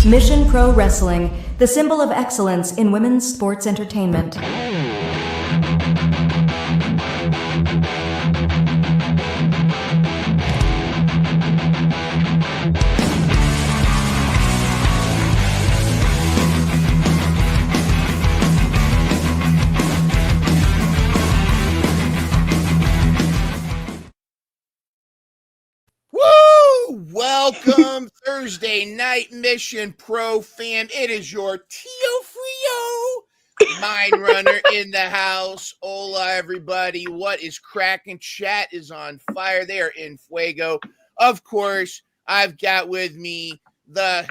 Mission Pro Wrestling, the symbol of excellence in women's sports entertainment. Woo! Welcome Thursday Night Mission Pro fam. It is your Tio Frio Mind Runner in the house. Hola, everybody. What is cracking? Chat is on fire. They are in fuego. Of course, I've got with me the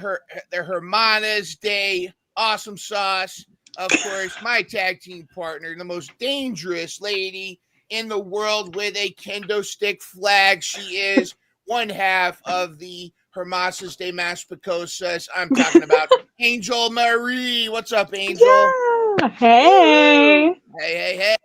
Hermanas de Awesome Sauce. Of course, my tag team partner, the most dangerous lady in the world with a kendo stick flag. She is one half of the Hermasas de Maspicosas. I'm talking about Angel Marie. What's up, Angel? Yeah. Hey. Hey.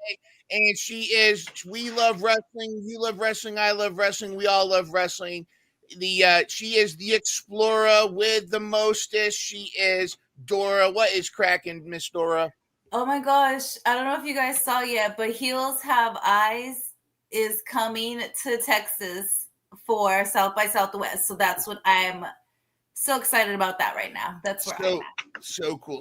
And she is, we love wrestling. You love wrestling. I love wrestling. We all love wrestling. She is the explorer with the mostest. She is Dora. What is cracking, Miss Dora? Oh my gosh. I don't know if you guys saw yet, but Heels Have Eyes is coming to Texas for South by Southwest. So that's what I'm so excited about that right now. That's where I'm at. So cool.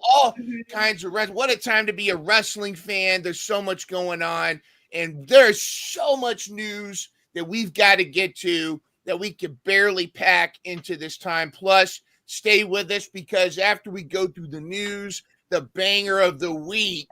All kinds of wrestling. What a time to be a wrestling fan. There's so much going on. And there's so much news that we've got to get to that we can barely pack into this time. Plus, stay with us because after we go through the news, the banger of the week,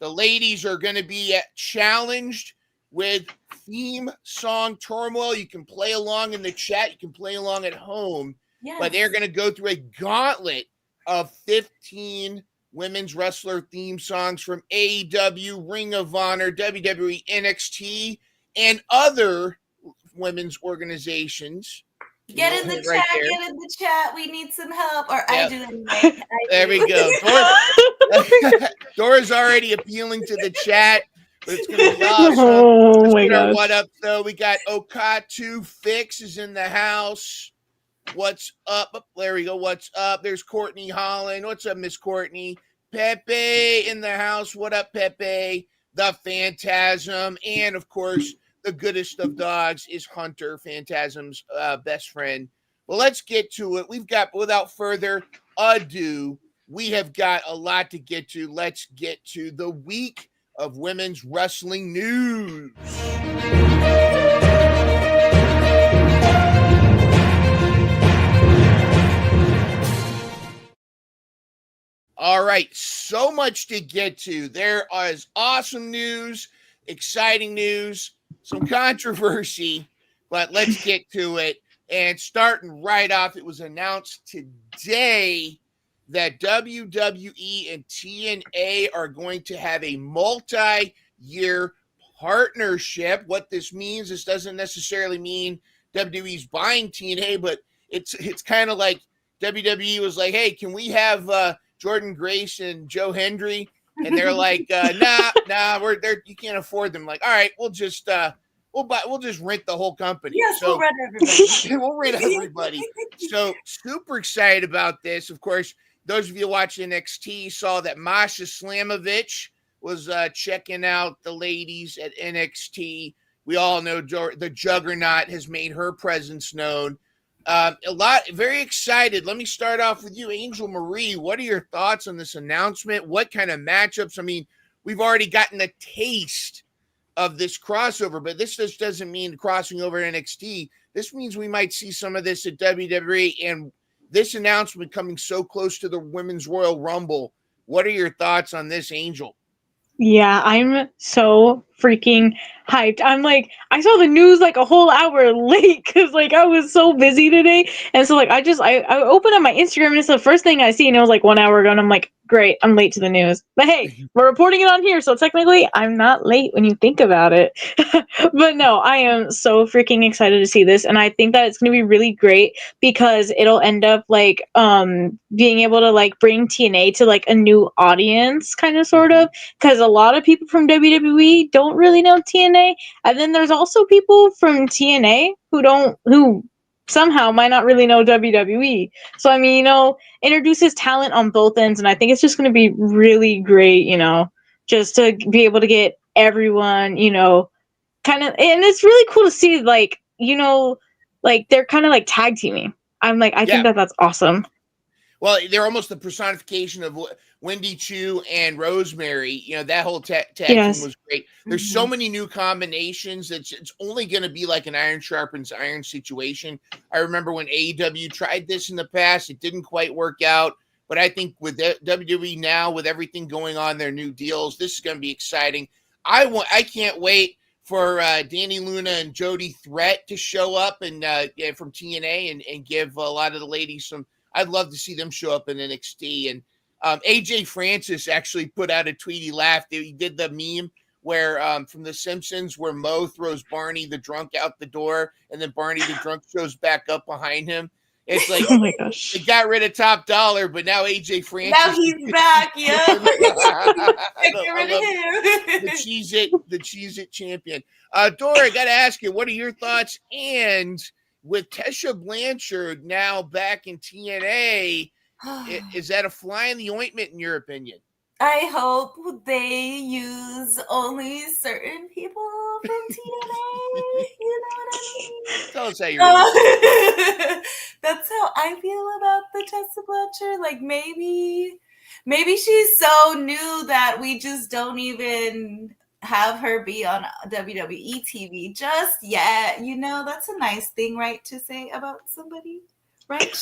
the ladies are going to be challenged with Theme Song Turmoil. You can play along in the chat. You can play along at home. Yes. But they're going to go through a gauntlet of 15 women's wrestler theme songs from AEW, Ring of Honor, WWE, NXT, and other women's organizations. Get in the chat. There. Get in the chat. We need some help. Or yep. I do anyway. There we go. Dora's already appealing to the chat. But it's going to be awesome. Oh my gosh. What up, though? We got Okatu Fix is in the house. What's up? There we go. What's up? There's Courtney Holland. What's up, Miss Courtney? Pepe in the house. What up, Pepe? The Phantasm. And, of course, the goodest of dogs is Hunter, Phantasm's best friend. Well, let's get to it. We've got, without further ado, we have got a lot to get to. Let's get to the week of women's wrestling news. All right, so much to get to. There is awesome news, exciting news, some controversy, but let's get to it. And starting right off, it was announced today that WWE and TNA are going to have a multi-year partnership. What this means, this doesn't necessarily mean WWE's buying TNA, but it's kind of like WWE was like, hey, can we have Jordan Grace and Joe Hendry? And they're like, nah, we're there. You can't afford them. Like, all right, we'll just rent the whole company. Yes, we'll rent everybody. We'll rent everybody. So super excited about this. Of course, those of you watching NXT saw that Masha Slamovich was checking out the ladies at NXT. We all know the Juggernaut has made her presence known. Very excited. Let me start off with you, Angel Marie. What are your thoughts on this announcement? What kind of matchups? I mean, we've already gotten a taste of this crossover, but this just doesn't mean crossing over to NXT. This means we might see some of this at WWE, and this announcement coming so close to the Women's Royal Rumble. What are your thoughts on this, Angel? Yeah, I'm so freaking hyped. I'm like, I saw the news like a whole hour late because like I was so busy today. And so like I opened up my Instagram and it's the first thing I see and it was like 1 hour ago and I'm like, great, I'm late to the news. But hey, we're reporting it on here, so technically I'm not late when you think about it. But no, I am so freaking excited to see this, and I think that it's going to be really great because it'll end up like being able to like bring TNA to like a new audience, kind of sort of, because a lot of people from WWE don't really know TNA, and then there's also people from TNA who somehow might not really know WWE. So I mean, introduces talent on both ends, and I think it's just going to be really great, just to be able to get everyone, kind of, and it's really cool to see, like, like they're kind of like tag teaming. I think that that's awesome. Well, they're almost the personification of Wendy Chu and Rosemary. That whole tag team was great. There's so many new combinations. It's only going to be like an iron sharpens iron situation. I remember when AEW tried this in the past, it didn't quite work out. But I think with WWE now, with everything going on, their new deals, this is going to be exciting. I can't wait for Danny Luna and Jody Threat to show up and from TNA and give a lot of the ladies some. I'd love to see them show up in NXT. And AJ Francis actually put out a tweet. He laughed. He did the meme where from The Simpsons where Moe throws Barney the drunk out the door, and then Barney the drunk shows back up behind him. It's like, oh my gosh, they got rid of Top Dollar, but now AJ Francis. Now he's back. Yeah. Get rid of him. The Cheez-It champion. Dora, I got to ask you, what are your thoughts? And with Tesha Blanchard now back in TNA, is that a fly in the ointment in your opinion? I hope they use only certain people from TNA. You know what I mean? Tell us how you really That's how I feel about the Tessa Blanchard. Like maybe she's so new that we just don't even have her be on WWE TV just yet. That's a nice thing, right, to say about somebody, right?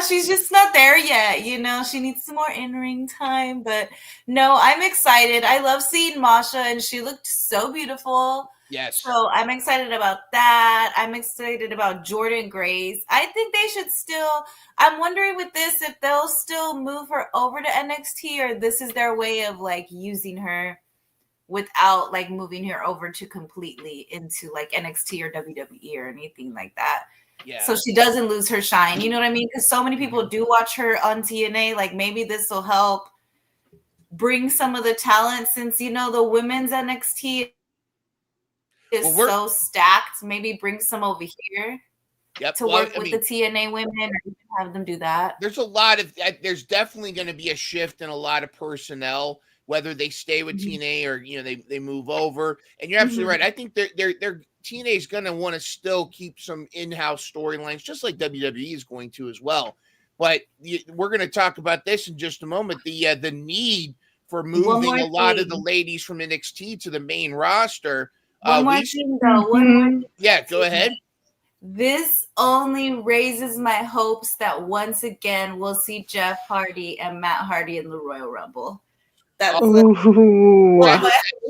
She's just not there yet. She needs some more in-ring time. But no, I'm excited. I love seeing Masha, and she looked so beautiful. Yes. So I'm excited about that. I'm excited about Jordan Grace. I think they should still. I'm wondering with this if they'll still move her over to NXT, or this is their way of like using her without like moving her over to completely into like NXT or WWE or anything like that. Yeah. So she doesn't lose her shine. You know what I mean? Because so many people do watch her on TNA. Like maybe this will help bring some of the talent, since the women's NXT is so stacked. Maybe bring some over here to work with the TNA women, or even have them do that. There's definitely going to be a shift in a lot of personnel, whether they stay with TNA or they move over. And you're absolutely right. I think they're TNA is going to want to still keep some in-house storylines, just like WWE is going to as well. But we're going to talk about this in just a moment. The need for moving a lot of the ladies from NXT to the main roster. One more thing. Yeah, go ahead. This only raises my hopes that once again we'll see Jeff Hardy and Matt Hardy in the Royal Rumble. That's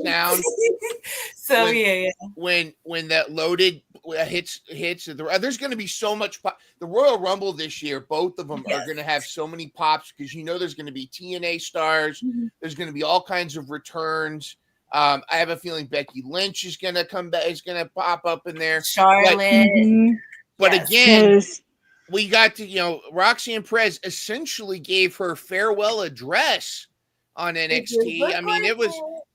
sound. So when that loaded hits, there's going to be so much pop. The Royal Rumble this year, both of them are going to have so many pops because there's going to be TNA stars. There's going to be all kinds of returns. I have a feeling Becky Lynch is going to come back. Is going to pop up in there. Charlotte. But again, we got to Roxanne Perez essentially gave her farewell address on NXT. I mean,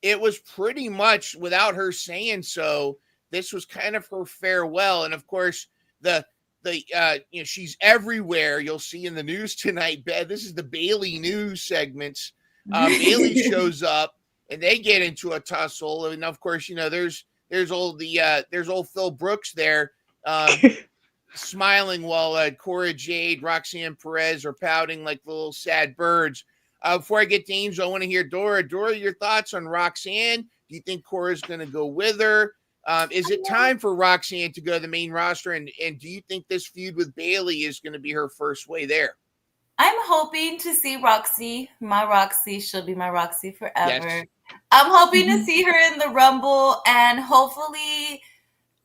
it was pretty much without her saying so. This was kind of her farewell, and of course, she's everywhere. You'll see in the news tonight. This is the Bailey news segments. Bailey shows up, and they get into a tussle, and of course, there's old Phil Brooks there, smiling while Cora Jade, Roxanne Perez are pouting like little sad birds. Before I get to Angel, I want to hear Dora. Dora, your thoughts on Roxanne? Do you think Cora's going to go with her? Is it time for Roxanne to go to the main roster? And do you think this feud with Bailey is going to be her first way there? I'm hoping to see Roxy. My Roxy. She'll be my Roxy forever. Yes. I'm hoping to see her in the Rumble, and hopefully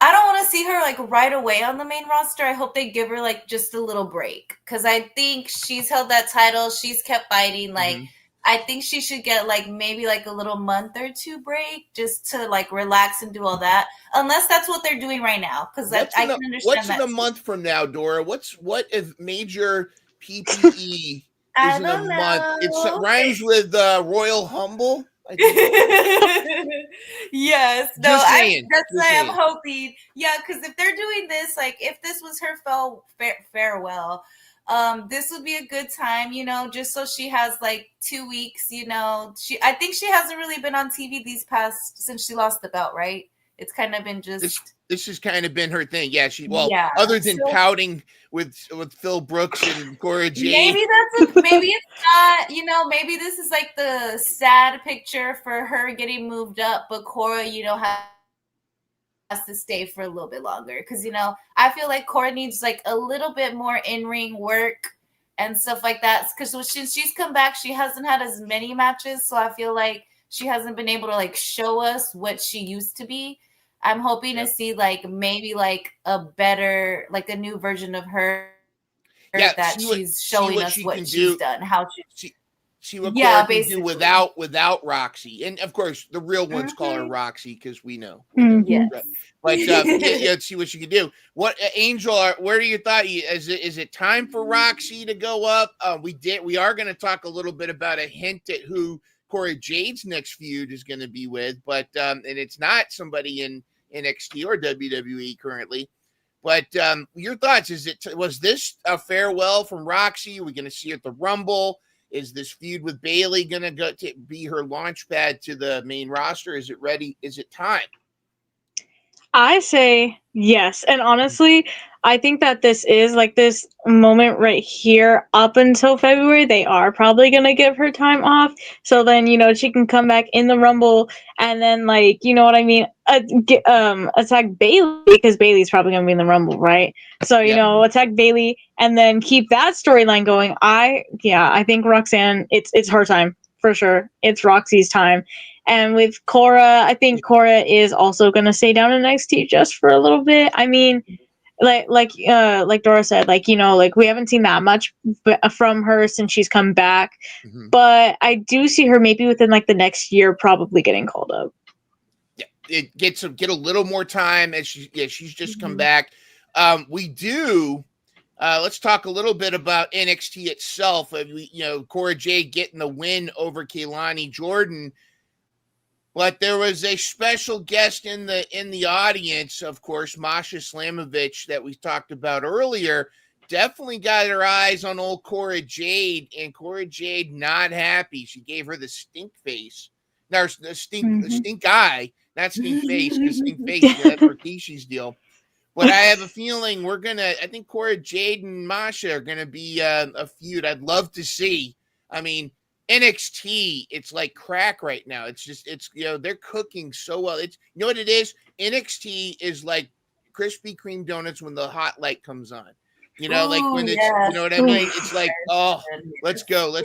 I don't want to see her like right away on the main roster. I hope they give her like just a little break, because I think she's held that title. She's kept fighting. Like, I think she should get like maybe like a little month or two break just to like relax and do all that. Unless that's what they're doing right now, because I can understand what's that. What's in a month from now, Dora? What if major PPE is in a month? It rhymes with Royal Humble. I think. Yes, no, Just saying. that's Just why I'm saying. hoping. Yeah, because if they're doing this, like if this was her farewell, this would be a good time, just so she has like 2 weeks. I think she hasn't really been on TV these past since she lost the belt, right? It's kind of been just This has kind of been her thing. Yeah, yeah. other than So pouting with Phil Brooks and Cora Jade. maybe it's not, maybe this is like the sad picture for her getting moved up, but Cora, has to stay for a little bit longer because I feel like Cora needs like a little bit more in-ring work and stuff like that because since she's come back she hasn't had as many matches, so I feel like she hasn't been able to like show us what she used to be. I'm hoping to see like maybe like a better, like a new version of her that she's showing us what she's done, how she see what yeah, Cora can do basically. without Roxy, and of course the real ones call her Roxy because we know. Mhm. Right. But see what she can do. What Angel? Where do you thought? Is it time for Roxy to go up? We are going to talk a little bit about a hint at who Cora Jade's next feud is going to be with, but and it's not somebody in NXT or WWE currently. But your thoughts? Was this a farewell from Roxy? Are we going to see her at the Rumble? Is this feud with Bayley going to be her launch pad to the main roster? Is it ready? Is it time? I say yes. And honestly, I think that this is like this moment right here up until February. They are probably going to give her time off. So then, she can come back in the Rumble and then, like, you know what I mean? Attack Bayley because Bayley's probably going to be in the Rumble, right? So, attack Bayley and then keep that storyline going. I think Roxanne, it's her time for sure. It's Roxy's time. And with Cora, I think Cora is also going to stay down in NXT just for a little bit. I mean, like Dora said, like we haven't seen that much from her since she's come back. Mm-hmm. But I do see her maybe within like the next year probably getting called up. Yeah, it get a little more time as she's just come back. We do. Let's talk a little bit about NXT itself. Cora Jade getting the win over Keilani Jordan. But there was a special guest in the audience, of course, Masha Slamovich, that we talked about earlier. Definitely got her eyes on old Cora Jade, and Cora Jade not happy. She gave her the stink face. No, the stink eye, not stink face, because stink face, that's Rikishi's deal. But I have a feeling I think Cora Jade and Masha are gonna be a feud I'd love to see. I mean, NXT, it's like crack right now. They're cooking so well. It's what it is. NXT is like Krispy Kreme donuts when the hot light comes on. Like when it's, you know what I mean? It's like, oh, let's go.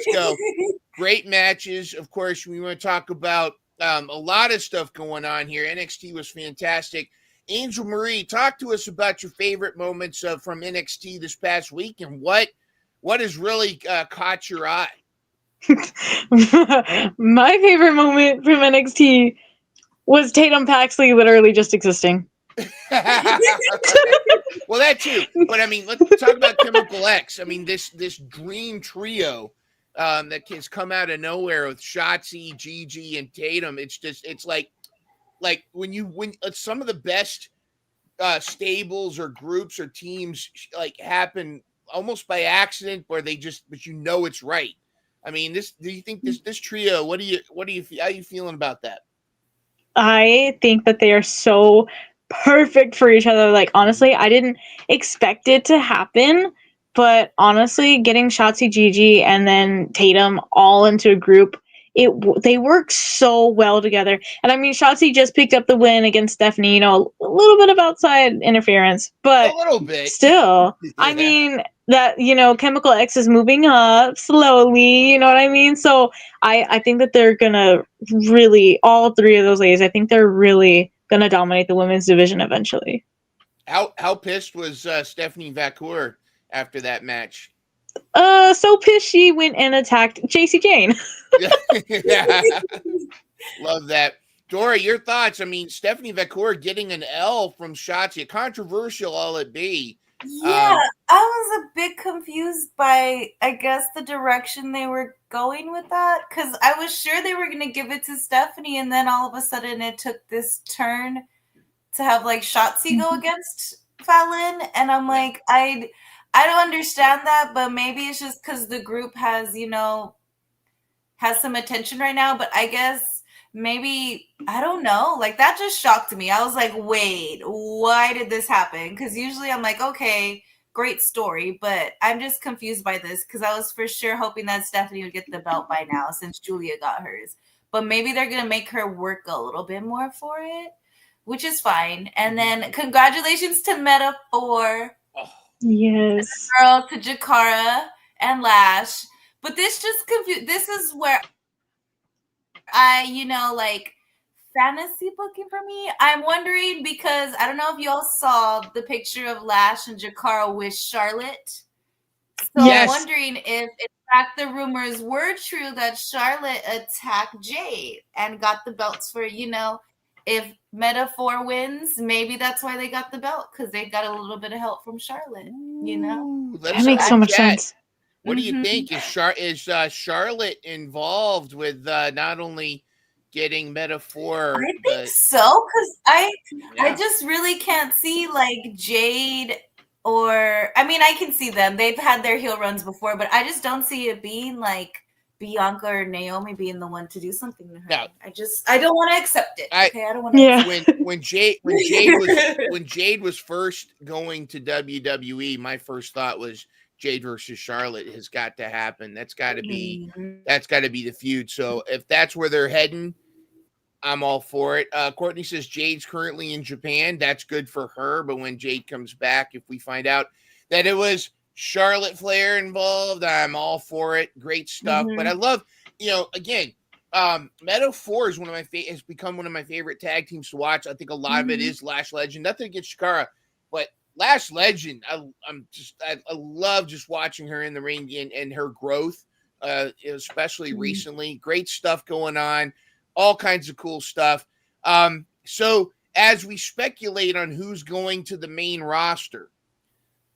Great matches. Of course, we want to talk about a lot of stuff going on here. NXT was fantastic. Angel Marie, talk to us about your favorite moments from NXT this past week and what has really caught your eye. My favorite moment from NXT was Tatum Paxley literally just existing. Well, that too. But I mean, let's talk about Chemical X. I mean, this dream trio that has come out of nowhere with Shotzi, Gigi, and Tatum. It's like when some of the best stables or groups or teams like happen almost by accident, where but it's right. I mean, do you think this trio? How are you feeling about that? I think that they are so perfect for each other. Like, honestly, I didn't expect it to happen, but honestly, getting Shotzi, Gigi, and then Tatum all into a group, they work so well together. And I mean, Shotzi just picked up the win against Stephanie, a little bit of outside interference, but a little bit still, yeah. I mean, that, Chemical X is moving up slowly, you know what I mean? So I think that they're gonna really, all three of those ladies, I think they're really gonna dominate the women's division eventually. How pissed was Stephanie Vacour after that match? So pissed she went and attacked JC Jane. Yeah. Love that. Dora, your thoughts? I mean, Stephanie Vacour getting an L from Shotzi, controversial all it be. Yeah, I was a bit confused by, I guess, the direction they were going with that. Because I was sure they were going to give it to Stephanie, and then all of a sudden it took this turn to have like Shotzi go against Fallon. And I'm like, I don't understand that, but maybe it's just because the group has, has some attention right now. But I guess maybe, I don't know, like that just shocked me. I was like, wait, why did this happen? Because usually I'm like, okay, great story, but I'm just confused by this because I was for sure hoping that Stephanie would get the belt by now since Julia got hers. But maybe they're gonna make her work a little bit more for it, which is fine. And then congratulations to Metaphor, Yes. girl, to Jakara and Lash. But this just confused. This is where like fantasy booking for me. I'm wondering because I don't know if y'all saw the picture of Lash and Jakara with Charlotte. So Yes. I'm wondering if, in fact, the rumors were true that Charlotte attacked Jade and got the belts for, if Metaphor wins, maybe that's why they got the belt, because they got a little bit of help from Charlotte, Ooh, That makes so much sense. What do you think? Is Charlotte involved with not only getting Metaphor? I think so, because I just really can't see like Jade or, I mean, I can see them. They've had their heel runs before, but I just don't see it being like Bianca or Naomi being the one to do something to her. No. I don't want to accept it. Okay, I don't want to. Yeah. When Jade was first going to WWE, my first thought was Jade versus Charlotte has got to happen. That's got to be the feud. So if that's where they're heading, I'm all for it. Courtney says Jade's currently in Japan. That's good for her. But when Jade comes back, if we find out that it was Charlotte Flair involved, I'm all for it. Great stuff. But I love, again, Metaphor is has become one of my favorite tag teams to watch. I think a lot of it is Lash Legend. Nothing against Shakara, but Lash Legend, I love just watching her in the ring and her growth, especially recently. Great stuff going on, all kinds of cool stuff. So as we speculate on who's going to the main roster,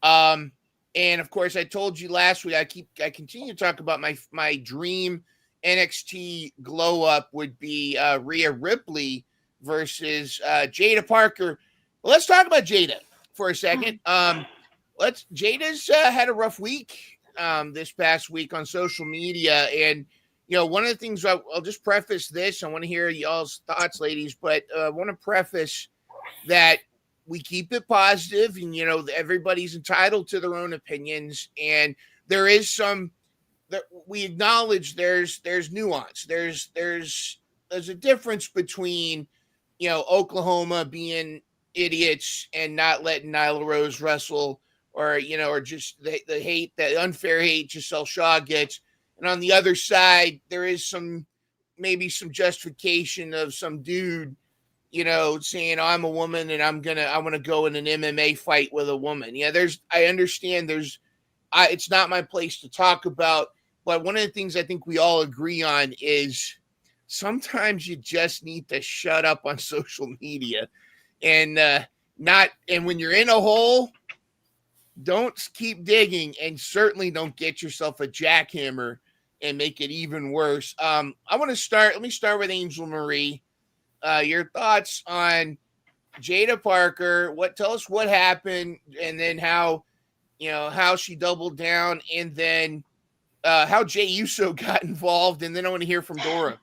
and of course I told you last week, I continue to talk about my dream NXT glow up would be Rhea Ripley versus Jada Parker. Well, let's talk about Jada for a second. Jada's had a rough week this past week on social media, and one of the things I'll just preface this. I want to hear y'all's thoughts, ladies, but I want to preface that we keep it positive, and everybody's entitled to their own opinions, and there is some that we acknowledge there's nuance. There's a difference between Oklahoma being idiots and not letting Nyla Rose wrestle, or just the hate, the unfair hate Giselle Shaw gets, and on the other side there is maybe some justification of some dude saying, oh, I'm a woman and I want to go in an MMA fight with a woman. I understand it's not my place to talk about, but one of the things I think we all agree on is sometimes you just need to shut up on social media and when you're in a hole, don't keep digging, and certainly don't get yourself a jackhammer and make it even worse. Let me start with Angel Marie. Your thoughts on Jada Parker. Tell us what happened, and then how she doubled down, and then how Jey Uso got involved, and then I want to hear from Dora.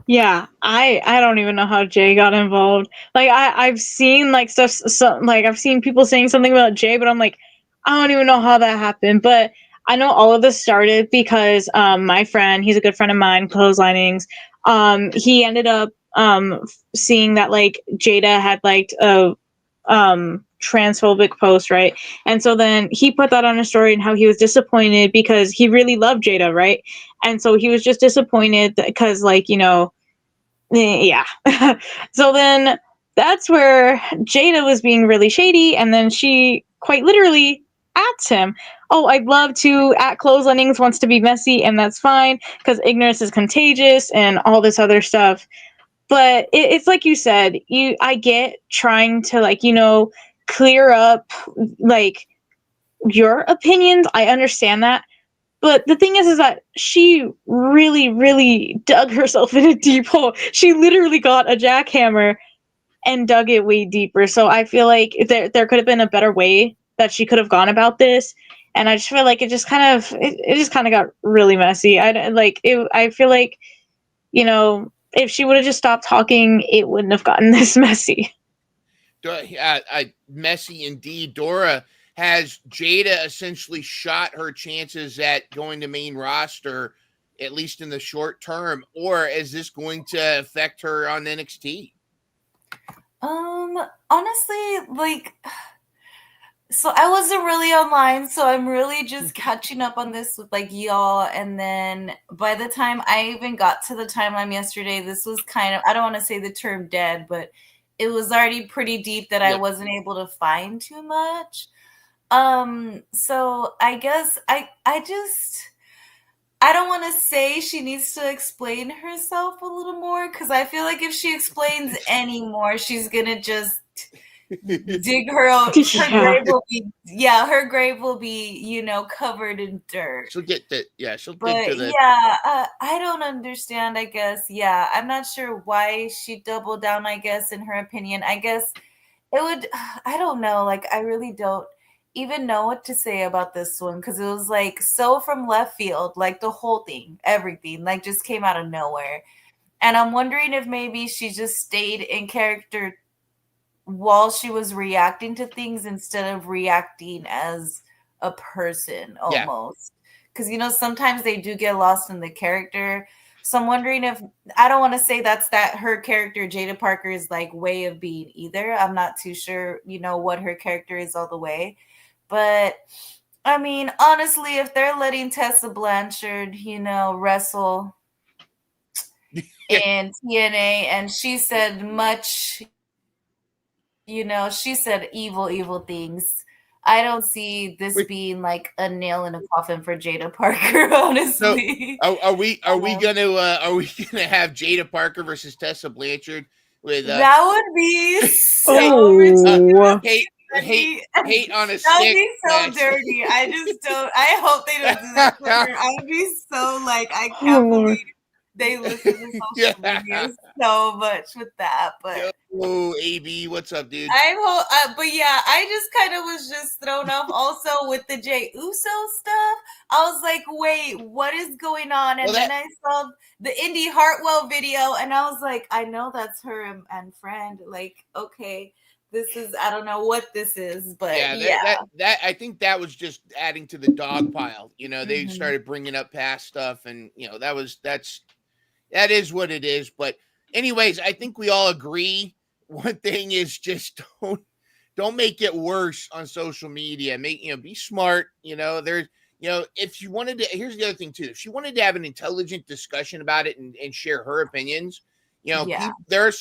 Yeah, I don't even know how Jay got involved. Like I've seen like stuff, I've seen people saying something about Jay, but I'm like, I don't even know how that happened. But I know all of this started because my friend, he's a good friend of mine, Clotheslinings. He ended up seeing that like Jada had liked a transphobic post, right? And so then he put that on a story and how he was disappointed because he really loved Jada, right? And so he was just disappointed because yeah. So then that's where Jada was being really shady, and then she quite literally at him, oh, I'd love to at Clotheslinings wants to be messy, and that's fine because ignorance is contagious and all this other stuff. But it's like you said, I get trying to clear up like your opinions. I understand that. But the thing is that she really, really dug herself in a deep hole. She literally got a jackhammer and dug it way deeper. So I feel like there could have been a better way that she could have gone about this. And I just feel like it just kind of got really messy. I feel like, you know, if she would have just stopped talking, it wouldn't have gotten this messy. Messy indeed. Dora, has Jada essentially shot her chances at going to main roster, at least in the short term, or is this going to affect her on NXT? Honestly, like, so I wasn't really online, so I'm really just catching up on this with like y'all. And then by the time I even got to the timeline yesterday, this was kind of, I don't want to say the term dead, but it was already pretty deep that I wasn't able to find too much. So I guess I don't want to say she needs to explain herself a little more, because I feel like if she explains any more, she's gonna just dig her own. Her grave will be, you know, covered in dirt. She'll get that. Yeah, she'll but dig to the. I don't understand. I guess I'm not sure why she doubled down. I guess in her opinion, I guess it would. I don't know. Like, I really don't even know what to say about this one, because it was like so from left field, like the whole thing, everything like just came out of nowhere. And I'm wondering if maybe she just stayed in character while she was reacting to things instead of reacting as a person almost. Because, you know, sometimes they do get lost in the character. So I'm wondering if, I don't want to say that's her character, Jada Parker's like way of being either. I'm not too sure, you know, what her character is all the way. But I mean, honestly, if they're letting Tessa Blanchard, you know, wrestle in TNA, and she said much, you know, she said evil things, I don't see this being like a nail in a coffin for Jada Parker, honestly. So, are we gonna have Jada Parker versus Tessa Blanchard with that would be so ridiculous. Hate on a stick. That would be so dirty. I just don't. I hope they don't do that for her. I would be so like, I can't believe they listen to social media so much with that. But oh, AB, what's up, dude? But yeah, I just kind of was just thrown off also with the Jey Uso stuff. I was like, wait, what is going on? And then I saw the Indy Hartwell video, and I was like, I know that's her and friend. Like, okay. This is, I don't know what this is, but that I think that was just adding to the dog pile. You know, they started bringing up past stuff, and you know, that is what it is. But anyways, I think we all agree. One thing is just don't make it worse on social media. Be smart. You know, if you wanted to, here's the other thing too. If she wanted to have an intelligent discussion about it and share her opinions, you know, there are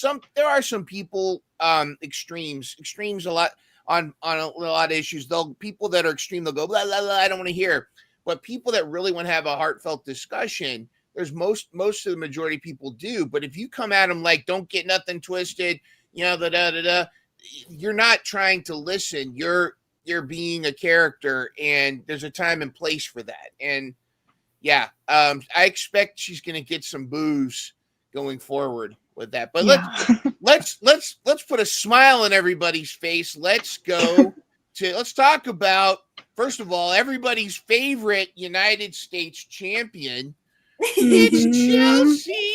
some people extremes a lot on a lot of issues. People that are extreme, they'll go blah blah blah, I don't want to hear. But people that really want to have a heartfelt discussion, there's most of the majority of people do. But if you come at them like, don't get nothing twisted, you know, you're not trying to listen. You're being a character, and there's a time and place for that. And I expect she's gonna get some boos going forward with that. But let's put a smile on everybody's face. Let's talk about, first of all, everybody's favorite United States champion. It's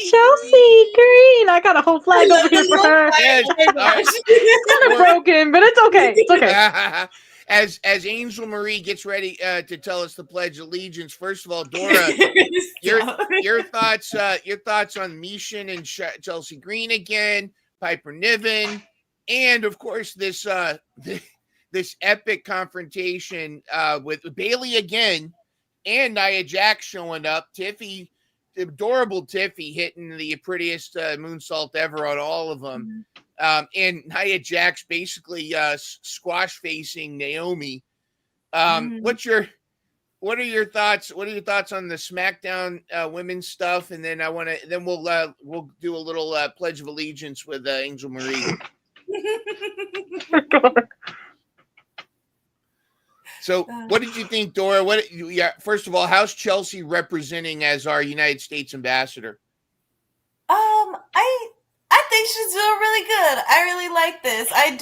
Chelsea Green. I got a whole flag over here for her. Yes, it's kind of broken, but it's okay. It's okay. As Angel Marie gets ready to tell us the Pledge of Allegiance, first of all, Dora, your thoughts on Mishan and Chelsea Green again, Piper Niven, and of course this epic confrontation with Bailey again, and Nia Jax showing up. Tiffy, adorable Tiffy, hitting the prettiest moonsault ever on all of them. And Nia Jax basically squash facing Naomi. What are your thoughts? What are your thoughts on the SmackDown women's stuff? And then we'll do a little Pledge of Allegiance with Angel Marie. So, what did you think, Dora? First of all, how's Chelsea representing as our United States ambassador? I think she's doing really good. I really like this. I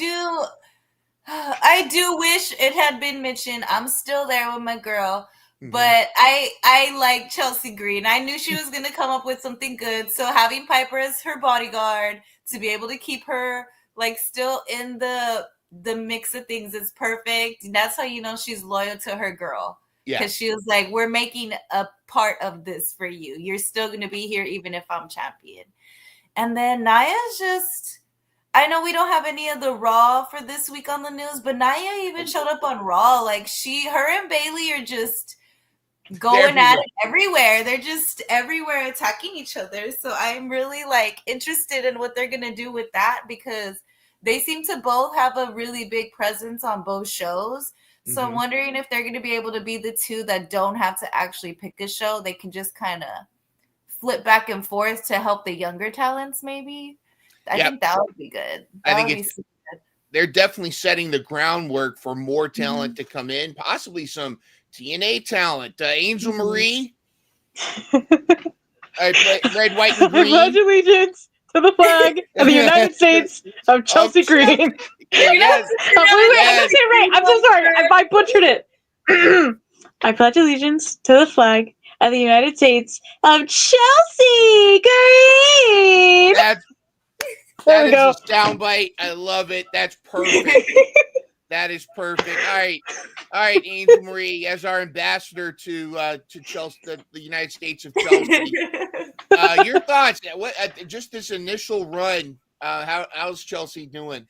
do wish it had been mentioned. I'm still there with my girl, but I like Chelsea Green. I knew she was gonna come up with something good. So having Piper as her bodyguard to be able to keep her like still in the mix of things is perfect. That's how you know she's loyal to her girl. Yeah. Because she was like, we're making a part of this for you. You're still going to be here even if I'm champion. And then Naya's just, I know we don't have any of the Raw for this week on the news, but Naya even showed up on Raw. Like her and Bailey are just going at it everywhere. They're just everywhere attacking each other. So I'm really like interested in what they're going to do with that because they seem to both have a really big presence on both shows. So I'm wondering if they're going to be able to be the two that don't have to actually pick a show. They can just kind of flip back and forth to help the younger talents, maybe. I think that would be good. They're definitely setting the groundwork for more talent to come in, possibly some TNA talent. Angel Marie. Red, white, and green. I pledge allegiance to the flag of the United States of Chelsea Green. Yes. I'm so sorry. I butchered it. I pledge allegiance to the flag of the United States of Chelsea Green. That is a soundbite. I love it. That's perfect. That is perfect. All right, Angel Marie, as our ambassador to Chelsea, the United States of Chelsea. Your thoughts? What just this initial run? How's Chelsea doing?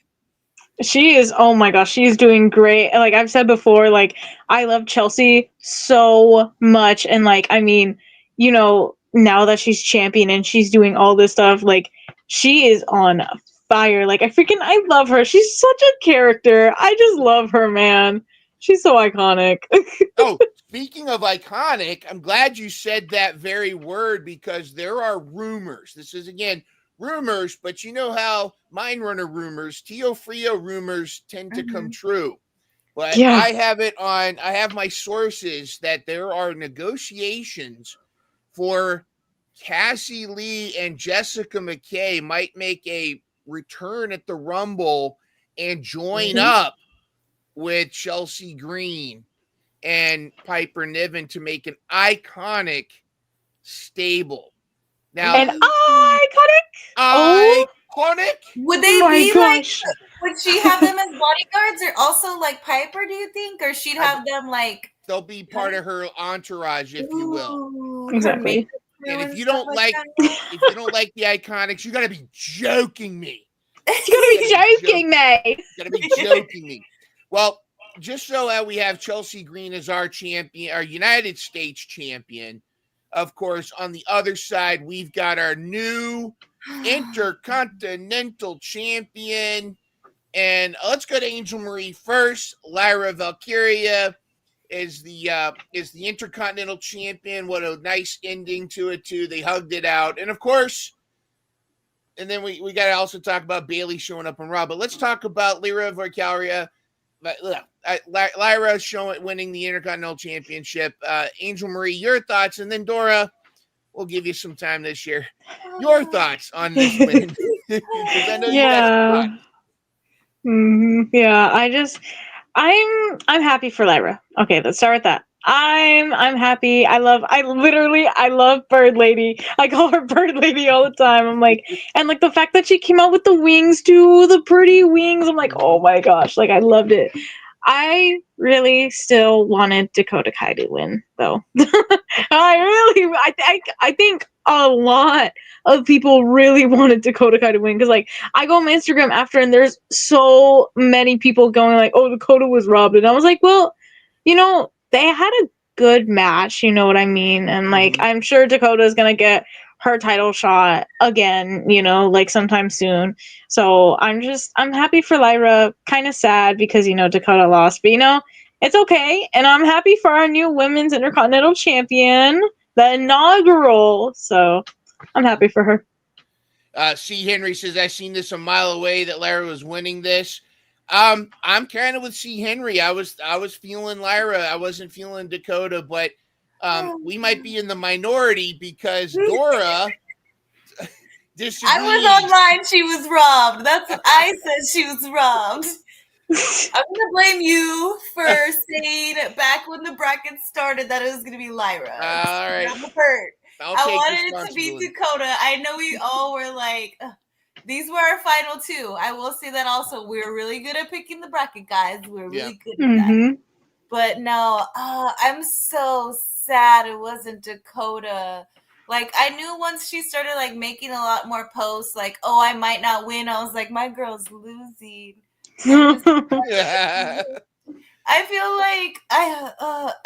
She is, oh my gosh, she's doing great. Like I've said before, like I love Chelsea so much. And like, I mean, you know, now that she's champion and she's doing all this stuff, like she is on fire. Like I love her. She's such a character. I just love her, man. She's so iconic. Oh, speaking of iconic, I'm glad you said that very word because there are rumors. This is again rumors, but you know how Mind Runner rumors, Tio Frio rumors tend to come true. But I have my sources that there are negotiations for Cassie Lee and Jessica McKay might make a return at the Rumble and join up with Chelsea Green and Piper Niven to make an iconic stable. Now, iconic. Would they be like? Would she have them as bodyguards, or also like Piper? Do you think, or she'd have them like? They'll be part of her entourage, if you will. Exactly. And if you don't like the Iconics, you gotta be joking me. You gotta be joking me. Well, just so we have Chelsea Green as our champion, our United States champion. Of course, on the other side, we've got our new Intercontinental champion. And let's go to Angel Marie first. Lyra Valkyria is the Intercontinental champion. What a nice ending to it too. They hugged it out, and of course, and then we got to also talk about Bailey showing up on Raw. But let's talk about Lyra Valkyria. Lyra winning the Intercontinental Championship. Angel Marie, your thoughts, and then Dora, we'll give you some time this year. Your thoughts on this win? I know you got some thoughts. Yeah, I'm happy for Lyra. Okay, let's start with that. I'm happy. I love Bird Lady. I call her Bird Lady all the time. I'm like, and like the fact that she came out with the wings too, the pretty wings. I'm like, oh my gosh, like I loved it. I really still wanted Dakota Kai to win, though. I think a lot of people really wanted Dakota Kai to win because, like, I go on my Instagram after, and there's so many people going like, "Oh, Dakota was robbed," and I was like, "Well, you know, they had a good match, you know what I mean?" And like, I'm sure Dakota's gonna get her title shot again, you know, like sometime soon. So I'm happy for Lyra. Kind of sad because, you know, Dakota lost, but you know, it's okay. And I'm happy for our new women's Intercontinental champion, the inaugural. So I'm happy for her. C. Henry says, I seen this a mile away that Lyra was winning this. I'm kind of with C. Henry. I was feeling Lyra. I wasn't feeling Dakota, but we might be in the minority because Dora disagrees. I was online. She was robbed. That's what I said. She was robbed. I'm gonna blame you for saying back when the bracket started that it was gonna be Lyra. All right. I'm hurt. I'll I take wanted it to be responsibility. Dakota. I know we all were like, "Ugh." These were our final two. I will say that also. We were really good at picking the bracket, guys. We were really good at that. But no, I'm so sad it wasn't Dakota. Like, I knew once she started like making a lot more posts, like, oh, I might not win. I was like, my girl's losing. Yeah. I feel like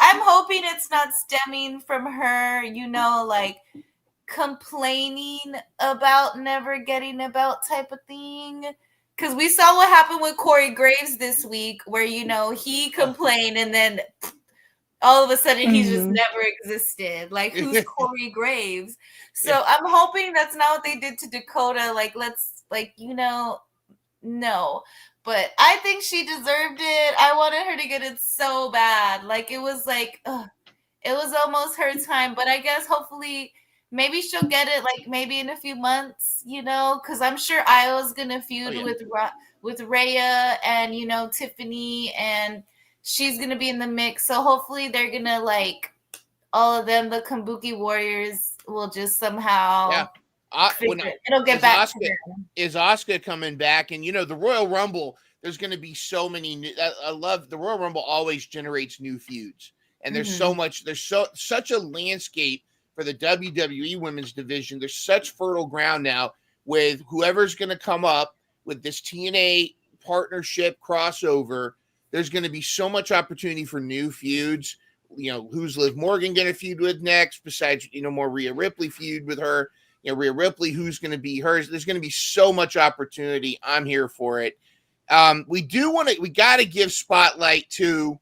I'm hoping it's not stemming from her, you know, like complaining about never getting a belt type of thing. Because we saw what happened with Corey Graves this week, where, you know, he complained and then all of a sudden he just never existed. Like, who's Corey Graves? So I'm hoping that's not what they did to Dakota. Like, let's, like, you know, no. But I think she deserved it. I wanted her to get it so bad. Like, it was like, it was almost her time. But I guess hopefully maybe she'll get it like maybe in a few months, you know, because I'm sure Iowa's gonna feud with Rhea and, you know, Tiffany, and she's gonna be in the mix. So hopefully they're gonna, like, all of them, the Kabuki Warriors, will just somehow it'll get back to them. Is Asuka coming back? And, you know, the Royal Rumble, there's going to be so many new, I love the Royal Rumble always generates new feuds. And there's so much, there's such a landscape for the WWE women's division. There's such fertile ground now with whoever's going to come up with this TNA partnership crossover. There's going to be so much opportunity for new feuds. You know, who's Liv Morgan going to feud with next? Besides, you know, more Rhea Ripley feud with her. You know, Rhea Ripley, who's going to be hers? There's going to be so much opportunity. I'm here for it. We got to give spotlight to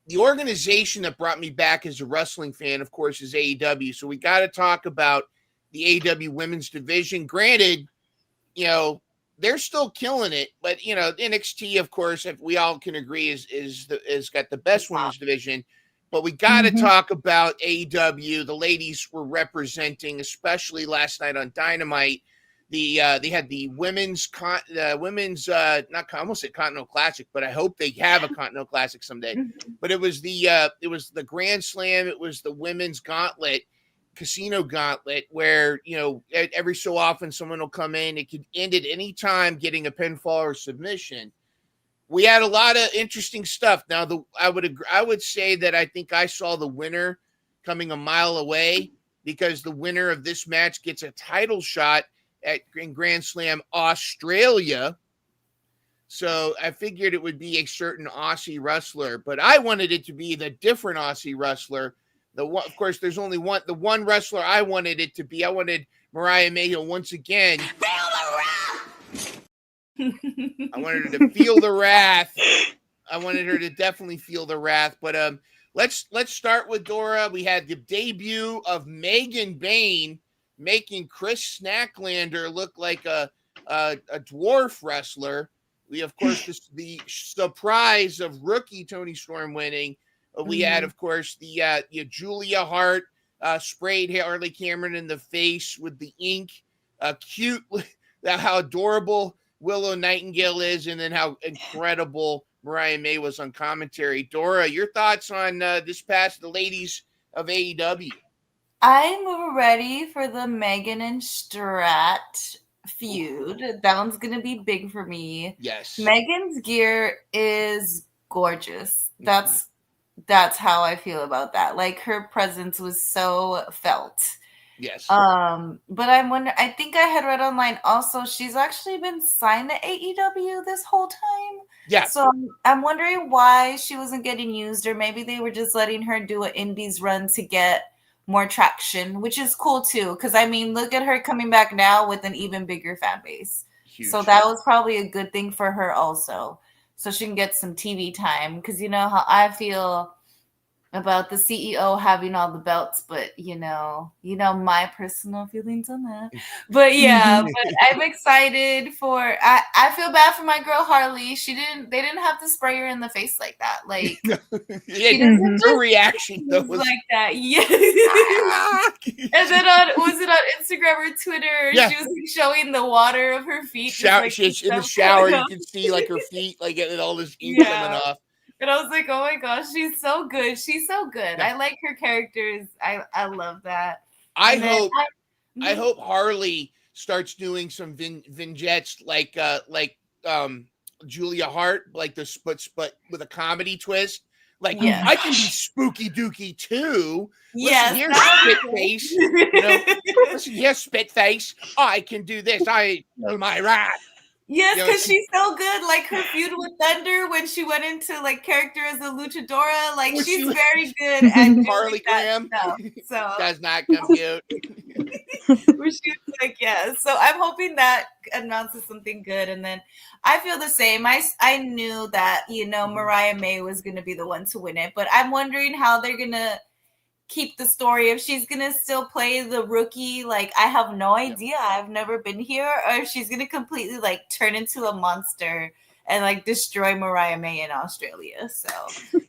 the organization that brought me back as a wrestling fan, of course, is AEW. So we got to talk about the AEW women's division. Granted, you know, they're still killing it, but, you know, NXT, of course, if we all can agree, is got the best women's division. But we got to talk about AEW. The ladies were representing, especially last night on Dynamite. They had the women's I almost said Continental Classic, but I hope they have a Continental Classic someday. But it was the Grand Slam. It was the women's gauntlet, Casino Gauntlet, where, you know, every so often someone will come in. It could end at any time getting a pinfall or submission. We had a lot of interesting stuff. Now, I would say that I think I saw the winner coming a mile away, because the winner of this match gets a title shot in Grand Slam Australia. So I figured it would be a certain Aussie wrestler, but I wanted it to be the different Aussie wrestler. Of course, there's only one. The one wrestler I wanted it to be, I wanted Mariah Mayhew once again. I wanted her to feel the wrath. I wanted her to definitely feel the wrath. But let's start with Dora. We had the debut of Megan Bayne, making Chris Snacklander look like a dwarf wrestler. We, of course, the surprise of rookie Toni Storm winning. We had, of course, the Julia Hart sprayed Harley Cameron in the face with the ink. Cute, how adorable Willow Nightingale is, and then how incredible Mariah May was on commentary. Dora, your thoughts on the ladies of AEW? I'm ready for the Megan and Strat feud. That one's going to be big for me. Yes. Megan's gear is gorgeous. That's how I feel about that. Like, her presence was so felt. Yes. But I think I had read online also, she's actually been signed to AEW this whole time. Yeah. So I'm wondering why she wasn't getting used, or maybe they were just letting her do an indies run to get more traction, which is cool too. Because, I mean, look at her coming back now with an even bigger fan base. Huge. So that was probably a good thing for her also. So she can get some TV time. Because you know how I feel about the CEO having all the belts, but you know my personal feelings on that. But yeah, but I'm excited for. I feel bad for my girl Harley. They didn't have to spray her in the face like that. Like she doesn't Her reaction though was like that. Yeah. "Ah!" And then was it on Instagram or Twitter? Yeah. She was like, showing the water of her feet. just, like, She's in the stuff shower. going You on. can see like her feet, like getting all this ink Yeah. coming off. And I was like, oh my gosh, she's so good. She's so good. Yeah. I like her characters. I love that. I And then I hope Harley starts doing some vignettes like Julia Hart, like the but with a comedy twist. Like Yeah. I can be spooky dooky too. Yes, Listen here, that would spit be face. You know, listen here, spit face. I can do this. I know my right. Yes, You know, because she's so good. Like her feud with Thunder when she went into like character as a luchadora. Like Well, she's she- very good at doing Harley that Graham stuff. So does not compute. where she was like, yeah. So I'm hoping that announces something good. And then I feel the same. I knew that, Mariah May was going to be the one to win it, but I'm wondering how they're going to keep the story. If she's going to still play the rookie, like I have no idea. I've never been here. Or if she's going to completely like turn into a monster and like destroy Mariah May in Australia. So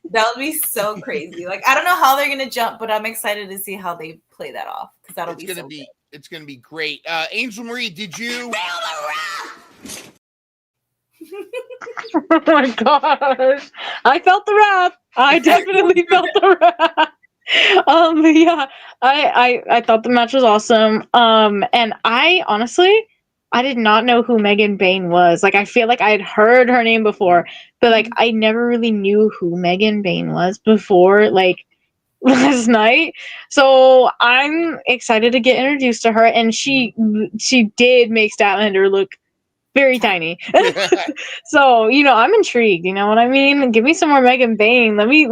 that would be so crazy. Like I don't know how they're going to jump, but I'm excited to see how they play that off because that'll be so good. It's gonna be great. Angel Marie, did you? Oh my gosh. I felt the rap. I definitely felt the rap. Yeah, I thought the match was awesome. And I honestly, I did not know who Megan Bain was. Like, I feel like I had heard her name before, but like, I never really knew who Megan Bain was before, like, last night. So I'm excited to get introduced to her, and she did make Statlander look very tiny. So, I'm intrigued, you know what I mean? Give me some more Megan Bain. Let me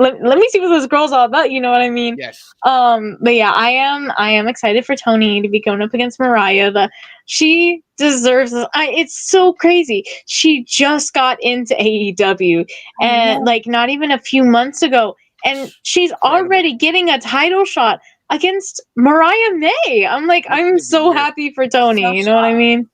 see what this girl's all about, you know what I mean? Yes. But yeah, I am excited for Tony to be going up against Mariah. She deserves this. It's so crazy. She just got into AEW and like not even a few months ago, and she's already getting a title shot against Mariah May. I'm like, I'm so happy for Tony, you know what I mean?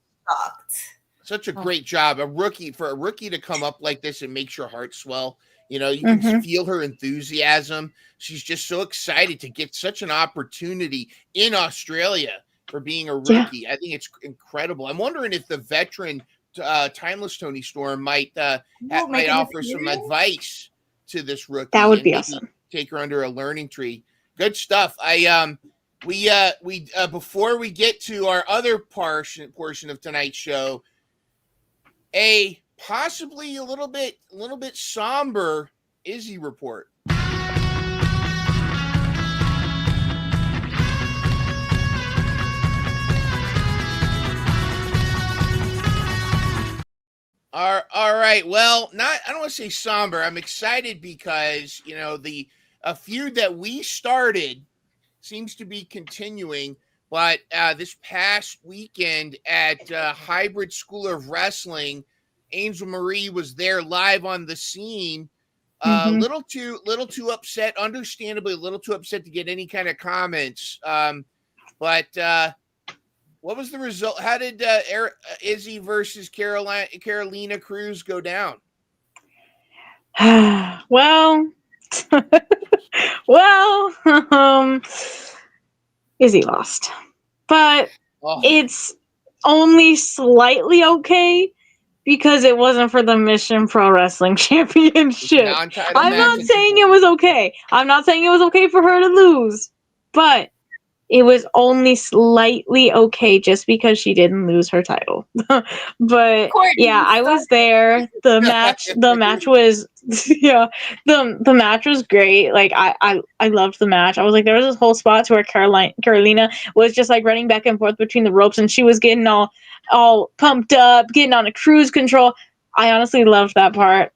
Such a great job. For a rookie to come up like this and makes your heart swell. You can feel her enthusiasm. She's just so excited to get such an opportunity in Australia for being a rookie. Yeah. I think it's incredible. I'm wondering if the veteran Timeless Tony Storm might offer some advice to this rookie. That would be awesome. Take her under a learning tree. Good stuff. We before we get to our other portion of tonight's show, a possibly a little bit somber Izzy report. All right. Well, I don't want to say somber. I'm excited because, a feud that we started seems to be continuing. But this past weekend at Hybrid School of Wrestling, Angel Marie was there live on the scene. Little too upset, understandably a little too upset to get any kind of comments. But what was the result? How did Izzy versus Carolina Cruz go down? Well, Izzy lost, but it's only slightly okay because it wasn't for the Mission Pro Wrestling Championship. I'm not saying it was okay. I'm not saying it was okay for her to lose, but it was only slightly okay just because she didn't lose her title. But yeah, I was there. The match was the match was great. Like I loved the match. I was like, there was this whole spot to where Carolina was just like running back and forth between the ropes, and she was getting all pumped up, getting on a cruise control. I honestly loved that part.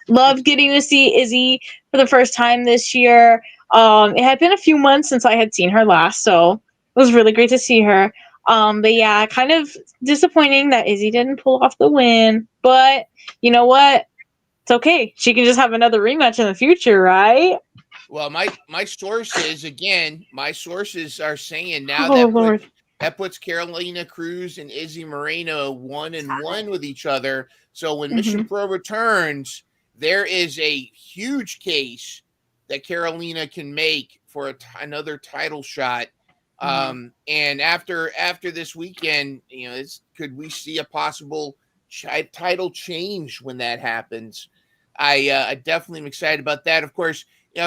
Loved getting to see Izzy for the first time this year. It had been a few months since I had seen her last, so it was really great to see her. But yeah, kind of disappointing that Izzy didn't pull off the win. But you know what? It's okay. She can just have another rematch in the future, right? Well, my sources again, my sources are saying now Oh Lord. that puts Carolina Cruz and Izzy Moreno 1-1 with each other. So when Mission Mhm. Pro returns, there is a huge case that Carolina can make for another title shot. And after this weekend, could we see a possible title change when that happens? I definitely am excited about that. Of course,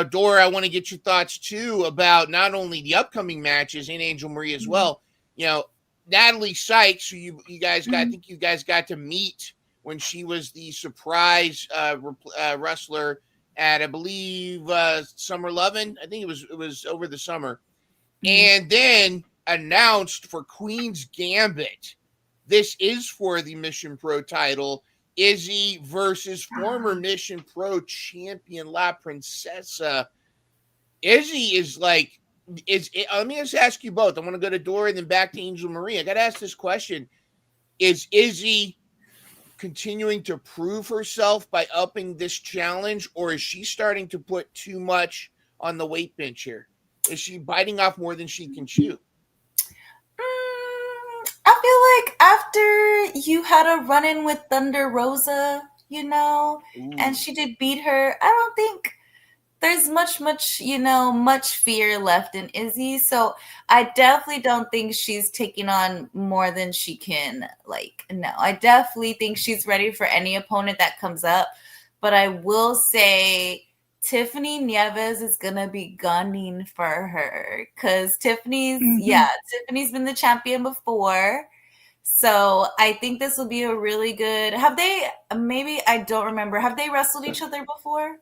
Dora, I want to get your thoughts too about not only the upcoming matches and Angel Marie as well. Natalie Sykes, who you guys got, I think you guys got to meet when she was the surprise wrestler at, I believe, Summer Lovin'. I think it was over the summer, and then announced for Queen's Gambit. This is for the Mission Pro title. Izzy versus former Mission Pro champion La Princesa. Izzy is like, let me just ask you both. I want to go to Dora and then back to Angel Marie. I got to ask this question. Is Izzy continuing to prove herself by upping this challenge, or is she starting to put too much on the weight bench here? Is she biting off more than she can chew? I feel like after you had a run-in with Thunder Rosa, and she did beat her, I don't think there's much fear left in Izzy. So I definitely don't think she's taking on more than she can. No, I definitely think she's ready for any opponent that comes up. But I will say Tiffany Nieves is going to be gunning for her because Tiffany's been the champion before. So I think this will be a really good. Maybe I don't remember. Have they wrestled each other before?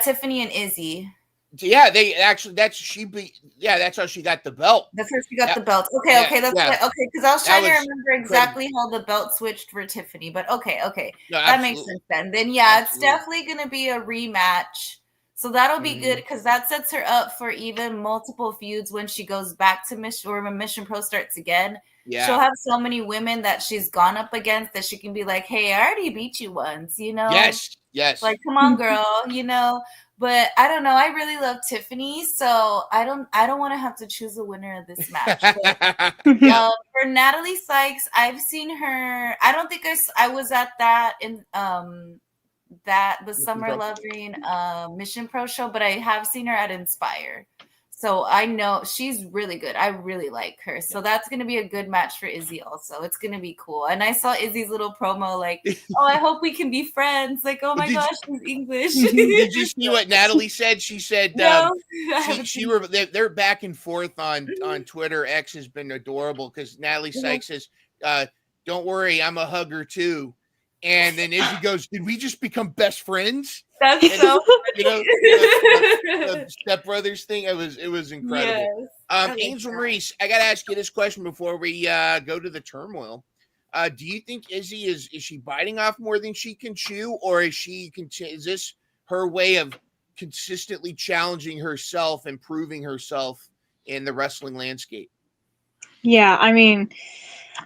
Tiffany and Izzy. Yeah, they actually. That's how she got the belt. That's how she got the belt. Okay, because I was trying to remember exactly how the belt switched for Tiffany, but okay, no, that makes sense then. Then it's definitely going to be a rematch, so that'll be good because that sets her up for even multiple feuds when she goes back to Mission or when Mission Pro starts again. Yeah. She'll have so many women that she's gone up against that she can be like, "Hey, I already beat you once," Yes. Like, come on, girl, But I don't know. I really love Tiffany, so I don't want to have to choose a winner of this match. But, for Natalie Sykes, I've seen her. I don't think I was at that in the Summer Loving Mission Pro show, but I have seen her at Inspire. So I know she's really good. I really like her. So that's going to be a good match for Izzy also. It's going to be cool. And I saw Izzy's little promo like, oh, I hope we can be friends. Like, oh my gosh, she's English. Did you see what Natalie said? She said no, they're back and forth on Twitter. X has been adorable because Natalie Sykes says, don't worry, I'm a hugger too. And then Izzy goes, did we just become best friends? That's so funny. The Step Brothers thing. It was incredible. Yes, Angel Maurice, I gotta ask you this question before we go to the turmoil. Do you think Izzy is she biting off more than she can chew, or is this her way of consistently challenging herself and proving herself in the wrestling landscape? Yeah, I mean,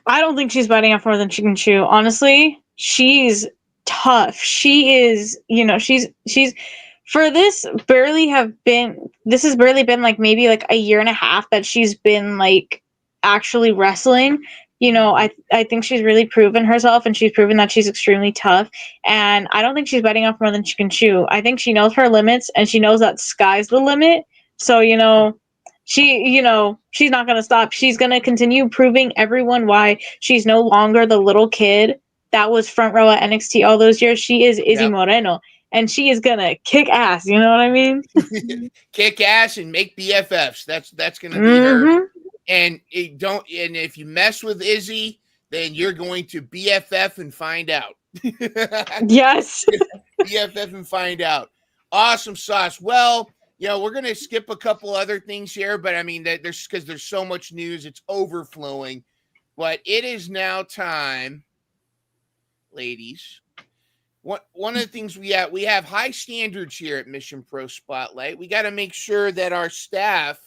I don't think she's biting off more than she can chew. Honestly, she's tough. She is, she's for this has barely been like maybe like a year and a half that she's been like actually wrestling. I think she's really proven herself, and she's proven that she's extremely tough, and I don't think she's biting off more than she can chew. I think she knows her limits, and she knows that sky's the limit. So, she's not going to stop. She's going to continue proving everyone why she's no longer the little kid that was front row at NXT all those years. She is Izzy Moreno, and she is going to kick ass. You know what I mean? Kick ass and make BFFs. That's going to be her. And if you mess with Izzy, then you're going to BFF and find out. Yes. BFF and find out. Awesome sauce. Well, we're going to skip a couple other things here, but I mean, there's so much news, it's overflowing. But it is now time, ladies. One of the things we have high standards here at Mission Pro Spotlight. We got to make sure that our staff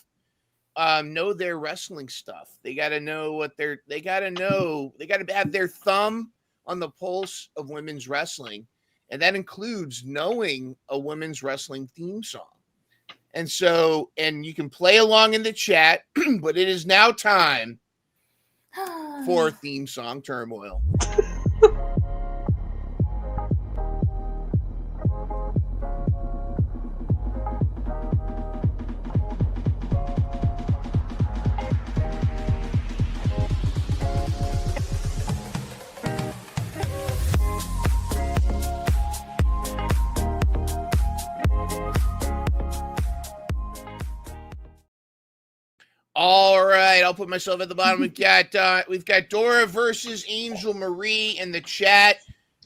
know their wrestling stuff. They got to know they got to have their thumb on the pulse of women's wrestling. And that includes knowing a women's wrestling theme song. And so, and you can play along in the chat, but it is now time for Theme Song Turmoil. All right, I'll put myself at the bottom. We've got Dora versus Angel Marie in the chat.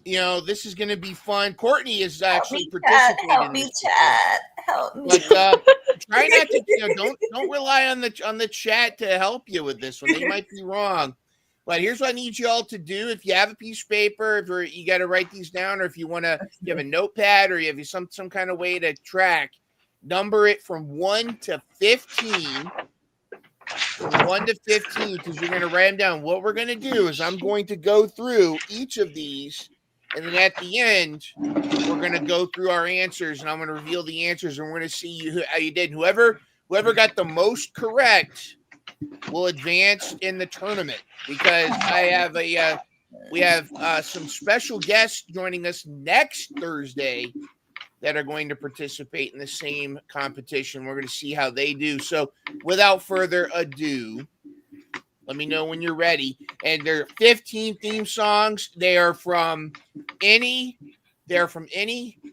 You know, this is going to be fun. Courtney is actually participating. Help me, chat. Help me. But try not to. Don't rely on the chat to help you with this one. They might be wrong. But here's what I need you all to do. If you have a piece of paper, if you got to write these down, or if you want to, you have a notepad, or you have some kind of way to track, number it from 1 to 15. From 1 to 15, because you're going to write them down. What we're going to do is I'm going to go through each of these, and then at the end, we're going to go through our answers, and I'm going to reveal the answers, and we're going to see how you did. Whoever got the most correct will advance in the tournament, because we have some special guests joining us next Thursday that are going to participate in the same competition. We're going to see how they do. So without further ado, let me know when you're ready. And there are 15 theme songs. They are from any WWE,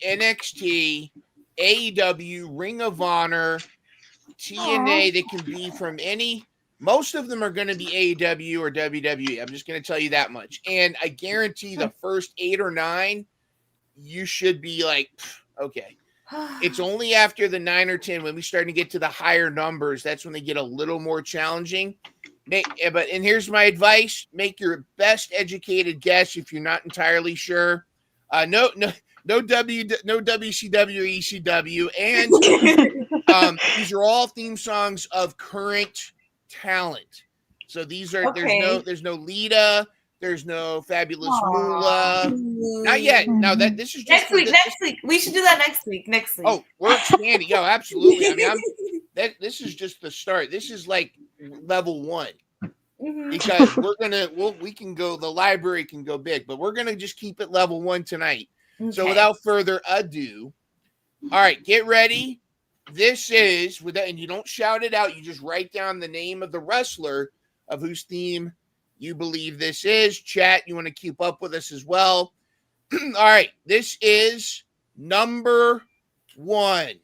NXT, AEW, Ring of Honor, TNA. They can be from any. Most of them are going to be AEW or WWE. I'm just going to tell you that much. And I guarantee the first 8 or 9, you should be like, okay. It's only after the 9 or 10 when we start to get to the higher numbers, that's when they get a little more challenging. And here's my advice: make your best educated guess if you're not entirely sure. No WCW or ECW, and these are all theme songs of current talent. So these are there's no Lita. There's no Fabulous Moolah. Not yet. No, this is just next week. We should do that next week. Oh, we're expanding. Oh, absolutely. I mean, this is just the start. This is like level 1, because we can go. The library can go big, but we're gonna just keep it level 1 tonight. Okay. So without further ado, all right, get ready. This is and you don't shout it out. You just write down the name of the wrestler of whose theme you believe this is. Chat, you want to keep up with us as well. All right, this is number 1.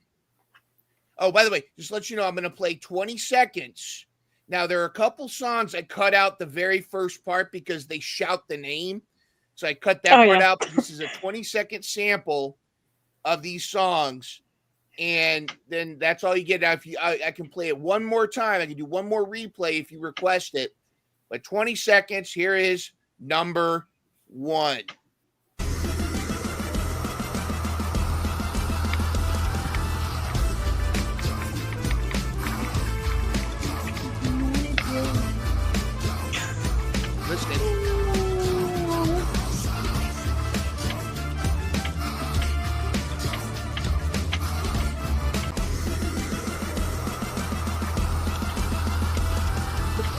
Oh, by the way, just to let you know, I'm going to play 20 seconds. Now, there are a couple songs I cut out the very first part because they shout the name. So I cut that part out. This is a 20-second sample of these songs. And then that's all you get. Now, if I can play it one more time. I can do one more replay if you request it. But 20 seconds, here is number 1. Listen.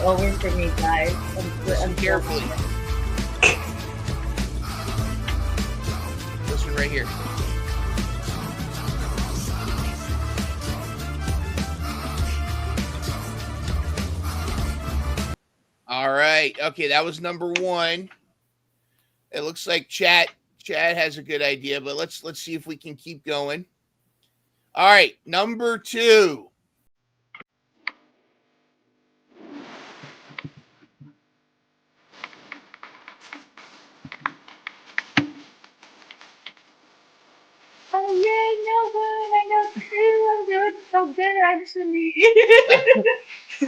Over for me, guys. Listen carefully. Listen right here. All right. Okay, that was number 1. It looks like Chad has a good idea, but let's see if we can keep going. All right, number 2. I'm doing so good, actually.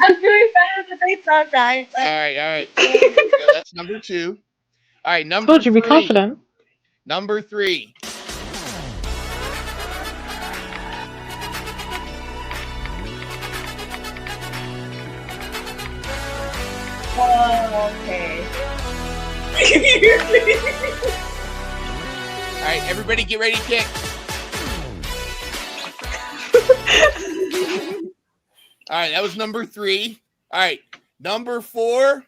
I'm doing better than they thought, guys. All right. That's number 2. All right, number Told you, 3. Be confident. Number 3. Oh, okay. All right, everybody get ready to kick. All right, that was number 3. All right, number 4.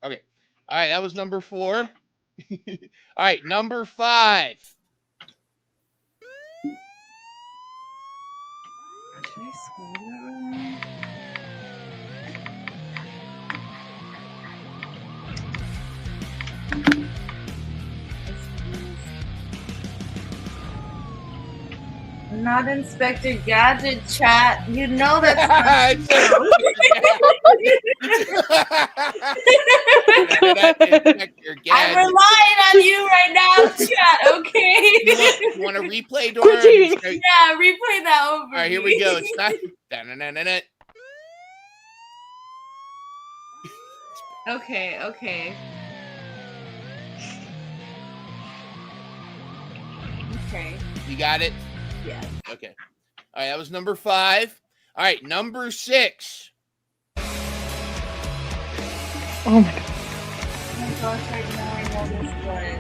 Okay. All right, that was number 4. All right, number 5. Should I scroll that? Not Inspector Gadget, chat. You know that's not I'm relying on you right now, chat, okay? You want to replay, Dora? Yeah, replay that over. All right, here we go. It's not. Okay. Okay. You got it? Yeah. Okay. All right, that was number 5. All right, number 6. Oh my god. Oh my gosh, I know this one.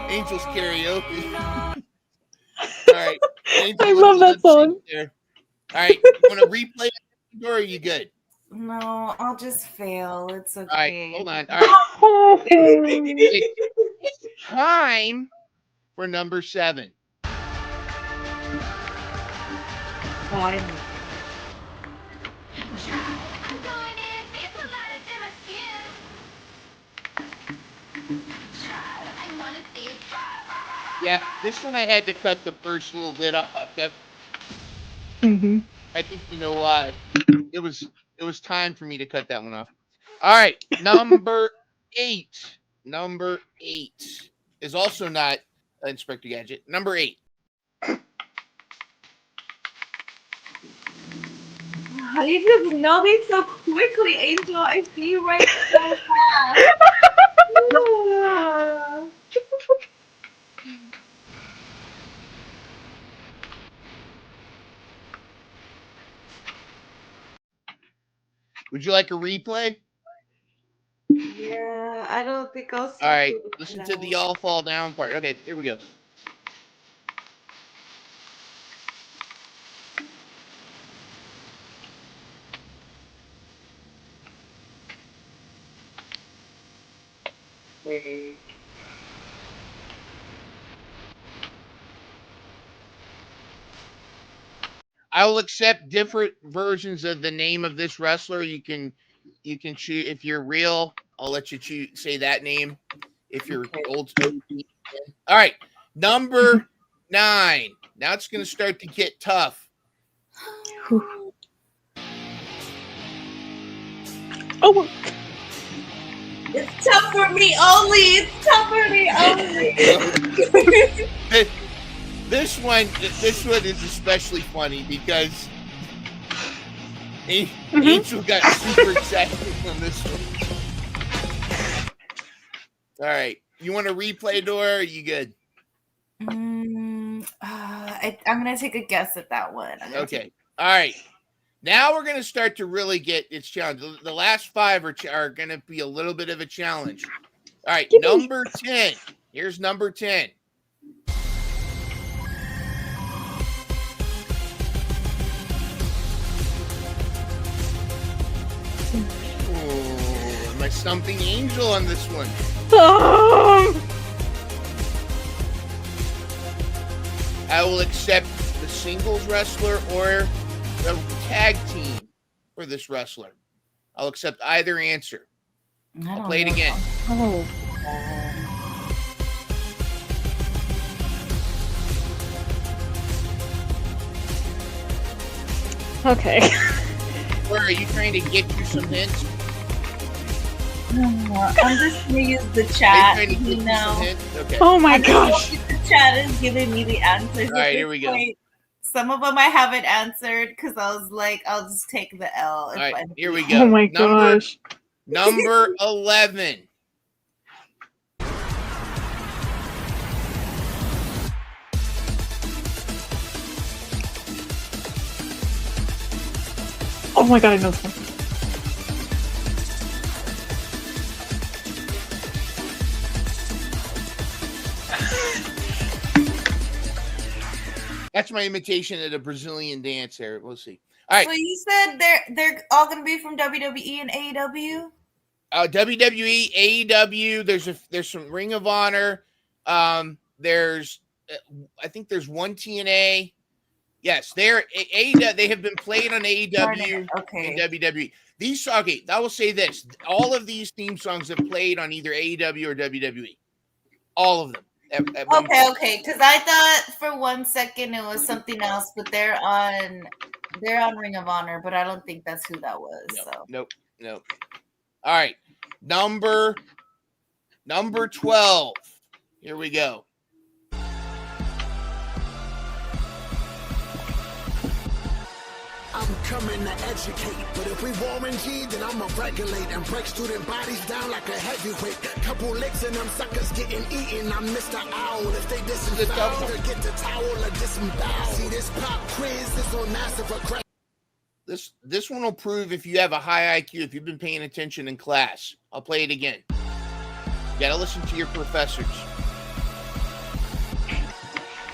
Angels karaoke. All right. Angel, I love that song. All right. You want to replay it, or are you good? No, I'll just fail. It's okay. All right. Hold on. All right. It's time for number 7. Fine. Yeah, this one I had to cut the first little bit off. Mm-hmm. I think you know why. It was time for me to cut that one off. All right, number 8. Number 8 is also not Inspector Gadget. Number 8. How do you just know me so quickly, Angel? I see you right so fast. Would you like a replay? Yeah, I don't think I'll see. All right, listen to the all fall down part. Okay, here we go. I will accept different versions of the name of this wrestler. You can choose if you're real. I'll let you say that name. If you're old school. All right, number 9. Now it's going to start to get tough. Oh. It's tough for me only. It's tough for me only. This one is especially funny because Angel got super excited on this one. All right, you want to replay, Dora? Or are you good? I'm gonna take a guess at that one. Okay. All right. Now we're going to start to really get its challenge. The last 5 are going to be a little bit of a challenge. All right, number 10. Here's number 10. Ooh, am I stumping Angel on this one? I will accept the singles wrestler or the tag team for this wrestler. I'll accept either answer. I'll play it again. Oh. Okay. Or are you trying to get you some hints? I'm just gonna use the Are you chat. trying to give You me know, some hints? Okay. Oh my I'm just gosh. hoping the chat is giving me the answers. All right, here we go. Some of them I haven't answered because I was like, I'll just take the L. All right, here we Oh go. my gosh. Number 11. Oh my god, I know this one. That's my imitation of the Brazilian dance there. We'll see. All right. So you said they're all gonna be from WWE and AEW? WWE, AEW. There's some Ring of Honor. There's I think there's one TNA. Yes, they're AEW. They have been played on AEW and WWE. These okay. I will say this: all of these theme songs have played on either AEW or WWE. All of them. Okay. Because I thought for 1 second it was something else, but they're on Ring of Honor, but I don't think that's who that was. Nope. All right, number 12. Here we go. I'm coming to educate, but if we Warren G, then I'ma regulate and break student bodies down like a heavyweight. Couple licks and them suckers getting eaten. I'm Mr. Owl. If they disembowel, they get the towel or disembowel. See, this pop quiz is on massive aggression. This one will prove if you have a high IQ, if you've been paying attention in class. I'll play it again. You gotta listen to your professors.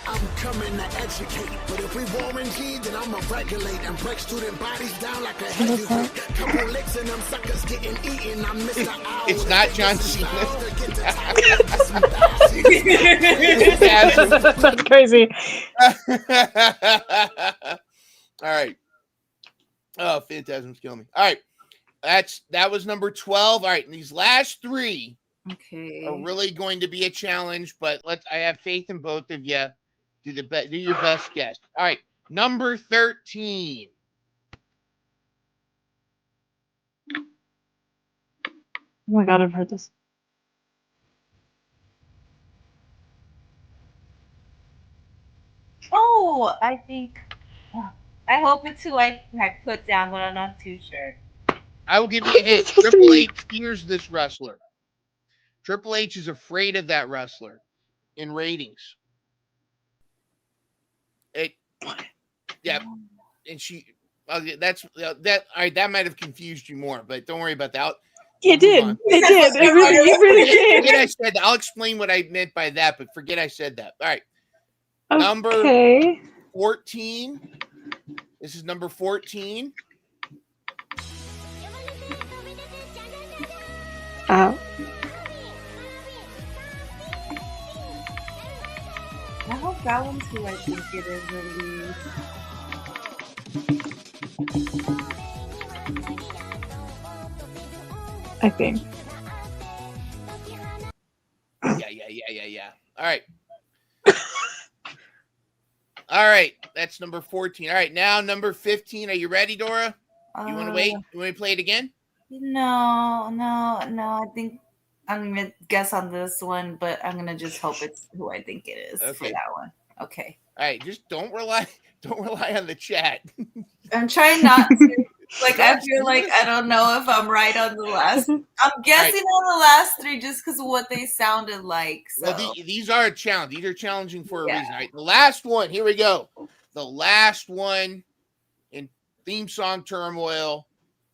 I'm coming to educate, but if we Warren G, then I'ma regulate and break student bodies down like a heavyweight. Couple licks and them suckers getting eaten. I'm Mr. Owl. It's not John Cena. That's crazy. All right. Oh, Phantasm's killing me. All right. That was number 12. All right. And these last three are really going to be a challenge, but I have faith in both of you. Do your best guess. All right. Number 13. Oh my god, I've heard this. Oh, I think. I hope it's who I put down, but I'm not too sure. I will give you a hint. Triple H fears this wrestler. Triple H is afraid of that wrestler in ratings. Yeah, and that's that. All right, that might have confused you more, but don't worry about that. It did. It really did. Forget I said that. I'll explain what I meant by that, but forget I said that. All right. Okay. Number 14. This is number 14. Ow. I hope that one's who I think it is, really. I think. Yeah. All right. All right. That's number 14. All right. Now, number 15. Are you ready, Dora? You want to wait? You want to play it again? No. I think I'm going to guess on this one, but I'm going to just hope it's who I think it is for that one. Okay. All right. Just don't rely on the chat. I'm trying not to. Like, I feel like I don't know if I'm right on the last. I'm guessing on the last three just because of what they sounded like. So. Well, these are a challenge. These are challenging for a reason. All right, the last one. Here we go. The last one in Theme Song Turmoil.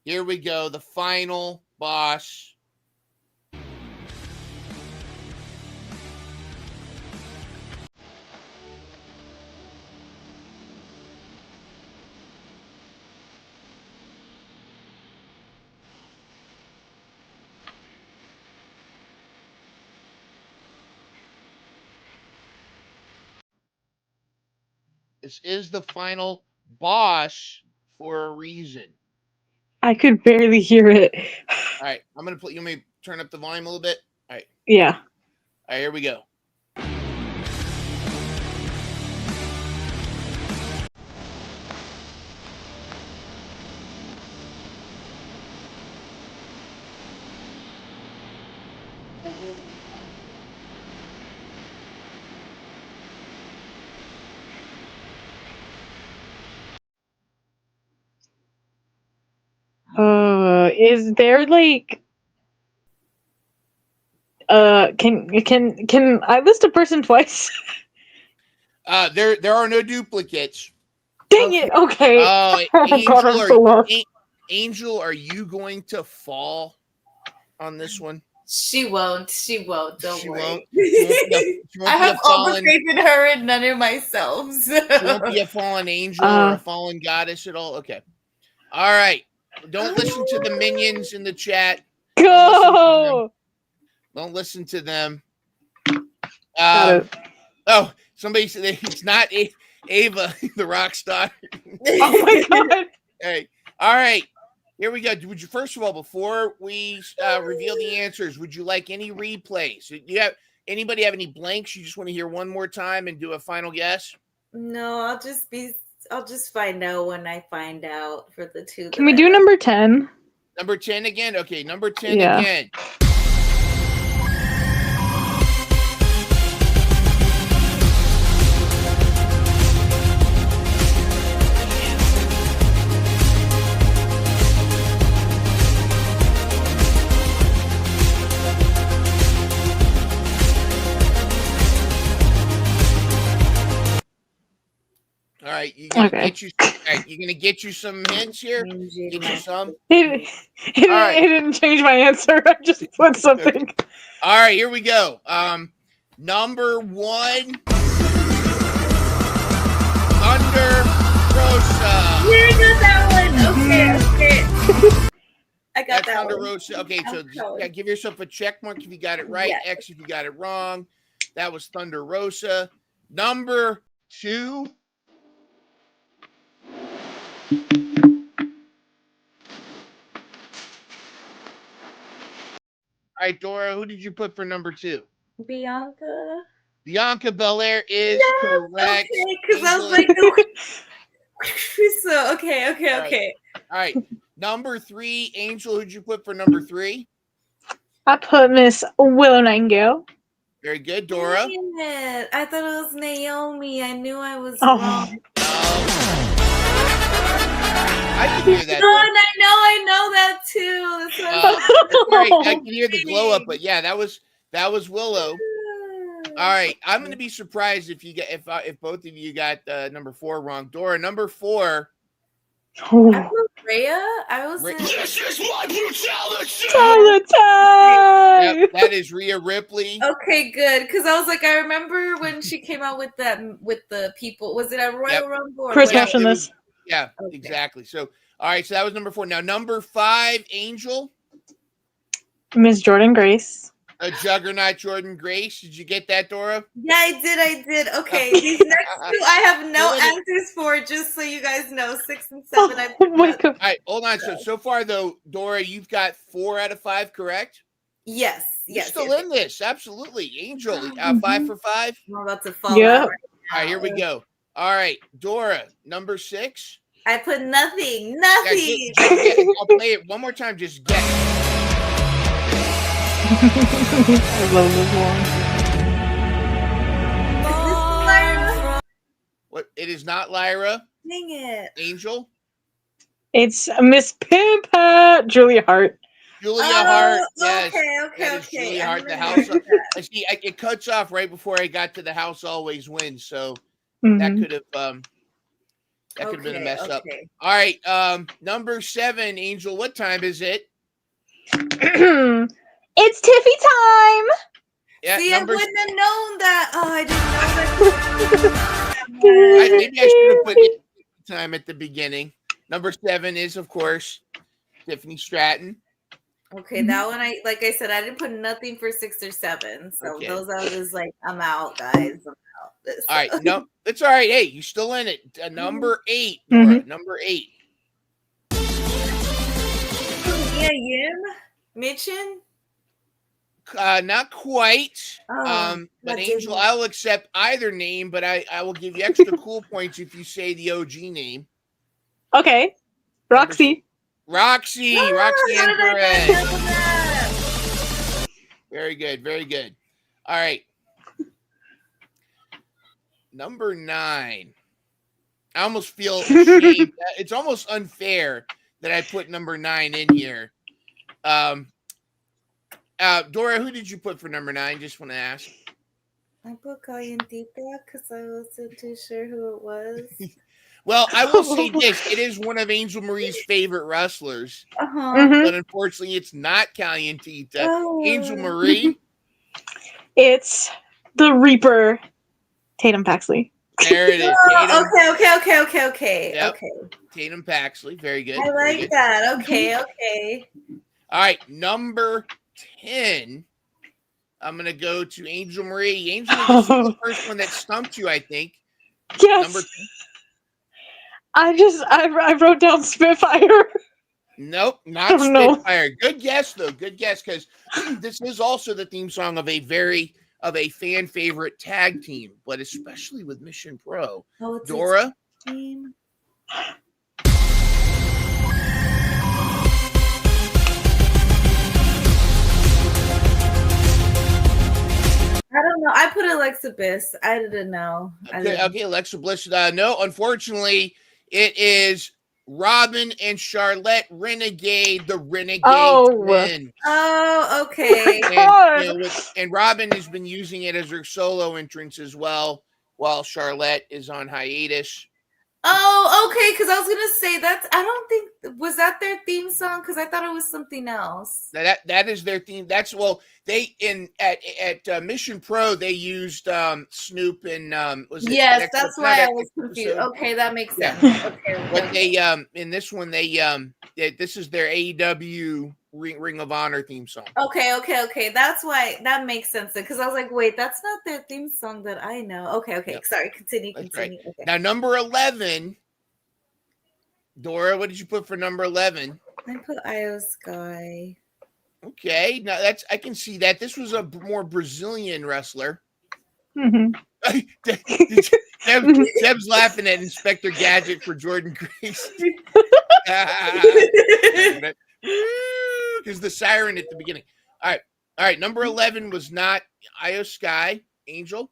Here we go. The final boss. This is the final boss for a reason. I could barely hear it. All right, I'm gonna play. You may turn up the volume a little bit. All right. Yeah. All right, here we go. Is there like can I list a person twice? There are no duplicates. Dang it. Okay. Oh, Oh God, I'm so lost. Angel, are you going to fall on this one? She won't. She won't. Don't She worry. won't. She won't I be a have all the fallen. faith in her and none in myself. So. She won't be a fallen angel or a fallen goddess at all. Okay. All right. Don't listen to the minions in the chat. Go. Don't listen to them. Oh, somebody said it's not Ava, the rock star. oh my God. Hey, all right. Here we go. Would you first of all, before we reveal the answers, would you like any replays? Do you have anybody have any blanks? You just want to hear one more time and do a final guess? No, I'll just find out when I find out for the two. Can we do number 10? Number 10 again? Okay, number 10 again. All right, you're gonna get you some hints here. Get you some. It didn't change my answer. I just put something. All right, here we go. Number 1, Thunder Rosa. Yeah, I got that one. Okay. I got That's that Thunder one. Rosa. Okay, so give yourself a check mark if you got it right. Yeah. X if you got it wrong. That was Thunder Rosa. Number 2. All right, Dora, who did you put for number 2? Bianca Belair is correct. Okay, because I was like, so okay. All right. Number 3, Angel, who'd you put for number 3? I put Miss Willow Nightingale. Very good, Dora. I thought it was Naomi. I knew I was wrong. I can hear that. I know that too. That's right. I can hear the glow up, but yeah, that was Willow. All right, I'm going to be surprised if you get if both of you got number 4 wrong. Dora, number 4. I was Rhea. This is my brutality. Yep, that is Rhea Ripley. Okay, good. Because I was like, I remember when she came out with the people. Was it a Royal Rumble? Chris mentioned this. Yeah, okay. Exactly. So, all right, so that was number 4. Now, number 5, Angel. Miss Jordan Grace. A juggernaut, Jordan Grace. Did you get that, Dora? Yeah, I did. Okay, these next 2 I have no answers for, just so you guys know. 6 and 7. Oh my God. All right, hold on. So far, though, Dora, you've got 4 out of 5 correct? Yes. You're still in this. Absolutely. Angel, 5 for 5? I'm about to fall Right out. All right, here we go. All right, Dora, number 6. I put nothing. Yeah, I'll play it one more time. Just get it. I love this one. What? It is not Lyra. Dang it. Angel. It's Miss Pimpat, Julia Hart. Julia Hart. Yes. Okay. Julia Hart. The house. See, it cuts off right before I got to the house always wins. So that could have been a mess up. All right. Number 7, Angel. What time is it? It's Tiffy time. Yeah, see, I wouldn't have known that. Oh, I didn't know that. Maybe I should have put time at the beginning. Number 7 is, of course, Tiffany Stratton. Okay, that one like I said, I didn't put nothing for 6 or 7. So those I was like, I'm out, guys. I'm out. All right, no, it's all right. Hey, you're still in it. Number 8, Nora. Number 8. Yeah, Mitchin. Not quite. But Angel, I'll accept either name, but I will give you extra cool points if you say the OG name. Okay. Roxy Andrews. Very good. Very good. All right. Number 9. I almost feel ashamed. It's almost unfair that I put number 9 in here. Dora, who did you put for number 9? Just want to ask. I put Calientita because I wasn't too sure who it was. Well, I will say this. It is one of Angel Marie's favorite wrestlers. But unfortunately, it's not Calientita. Angel Marie. It's the Reaper, Tatum Paxley. There it is. Okay. Yep. Okay. Tatum Paxley. Very good. I like that. Okay. All right. Number 10. I'm going to go to Angel Marie. Angel Marie, this was the first one that stumped you, I think. Yes. Number 10. I wrote down Spitfire. Nope, not Spitfire. Good guess, though. Good guess, because this is also the theme song of a fan favorite tag team, but especially with Mission Pro. Dora? Team. I don't know. I put Alexa Bliss. I didn't know. Okay, Alexa Bliss. No, unfortunately, it is Robin and Charlotte Renegade, the Renegade Twins. Oh, okay. And Robin has been using it as her solo entrance as well, while Charlotte is on hiatus. Oh, okay. Because I was gonna say was that their theme song? Because I thought it was something else. That is their theme. At Mission Pro they used Snoop and yes, that's why I was confused. Okay, that makes sense. Yeah. Okay, but they in this one this is their AEW Ring of Honor theme song. Okay. That's why that makes sense. Because I was like, wait, that's not their theme song that I know. Okay. Yep. Sorry, continue. Right. Okay. Now number 11, Dora, what did you put for number 11? I put Io Sky. Okay, now I can see that. This was a more Brazilian wrestler. Mm-hmm. Deb's laughing at Inspector Gadget for Jordan Grace. Because the siren at the beginning. All right. Number 11 was not Io Sky. Angel.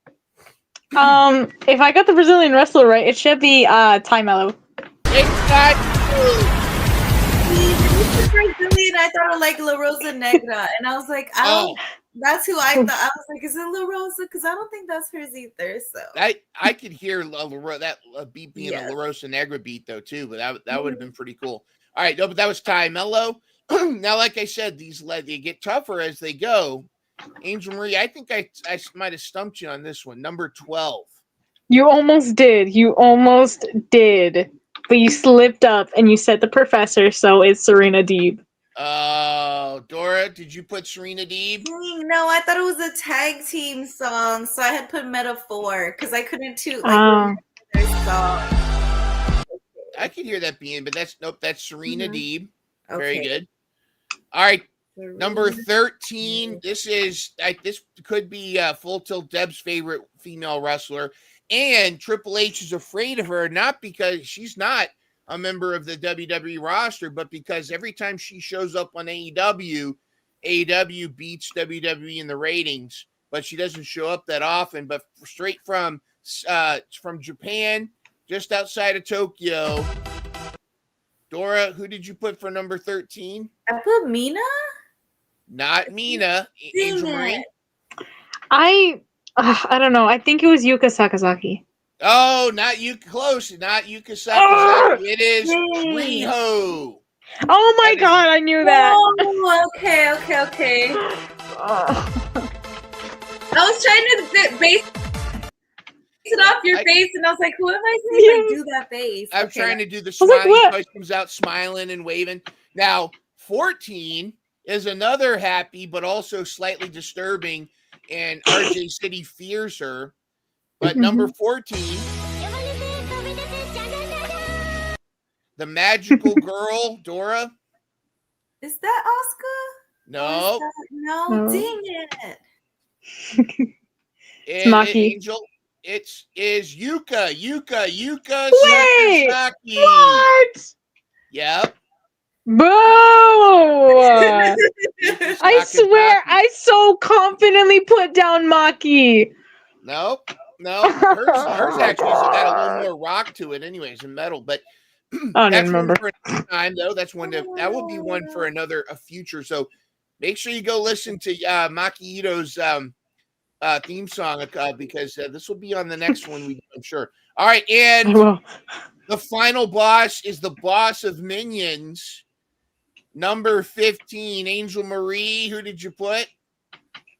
If I got the Brazilian wrestler right, it should be Ty Mello. It's not true. Brazilian, I thought of like La Rosa Negra, and I was like, that's who I thought. I was like, is it La Rosa? Because I don't think that's hers either. So I could hear that beat being a La Rosa Negra beat though too, but that would have been pretty cool. All right, no, but that was Ty Mello. Now, like I said, they get tougher as they go. Angel Marie, I think I might have stumped you on this one. Number 12. You almost did. But you slipped up and you said the professor, so it's Serena Deeb. Oh, Dora, did you put Serena Deeb? No, I thought it was a tag team song, so I had put Metaphor because I couldn't their song. I could hear that being, but that's Serena Deeb. Okay. Very good. All right, number 13. This could be Full Tilt Deb's favorite female wrestler. And Triple H is afraid of her, not because she's not a member of the WWE roster, but because every time she shows up on AEW beats WWE in the ratings, but she doesn't show up that often. But straight from Japan, just outside of Tokyo. Dora, who did you put for number 13? I put Mina? Not Mina. Angel Marie? I don't know. I think it was Yuka Sakazaki. Oh, not Yuka. Close. Not Yuka Sakazaki. It is Riho. Oh my God, I knew that. Oh, okay. I was trying to base it off your face, and I was like, who am I saying do that face? I'm trying to do the smiley. Like, comes out smiling and waving. Now, 14 is another happy, but also slightly disturbing. And RJ City fears her. But number 14, the magical girl, Dora. Is that Asuka? No. No, dang it. It's Maki. Angel. Is Yuka. Wait, Sakazaki. what? Yep. Boo! I swear, I so confidently put down Maki. Nope. No, hers actually has got a little more rock to it, anyways, and metal. But I don't that's remember. one for another time, though. That would be one for a future. So make sure you go listen to Maki Ito's theme song because this will be on the next one. I'm sure. All right, and the final boss is the boss of Minions, number 15, Angel Marie. Who did you put?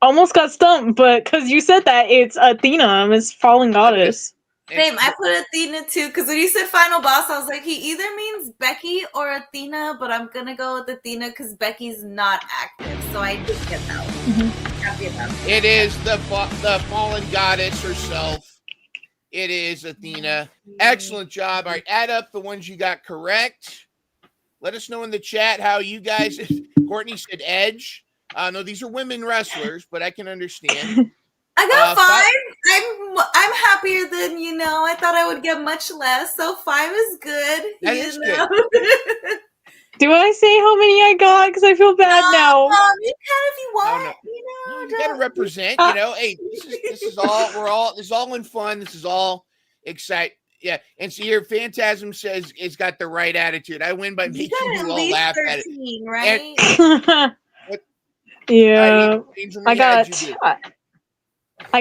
Almost got stumped, but because you said that, it's Athena, Miss Fallen Goddess. Same, I put Athena too, because when you said final boss, I was like, he either means Becky or Athena, but I'm gonna go with Athena because Becky's not active, so I did get that one. Happy about it. It is the fallen goddess herself. It is Athena. Excellent job. All right, add up the ones you got correct. Let us know in the chat how you guys. Courtney said Edge. No, these are women wrestlers, but I can understand. I got 5. I'm happier than I thought I would get much less. So 5 is good. That is good. Do I say how many I got? Because I feel bad now. You can if you want. No, you got to represent. Hey, this is all. This is all in fun. This is all exciting. Yeah, and see here, Phantasm says it's got the right attitude. I win by making you all laugh 13, at it. Right? Yeah, I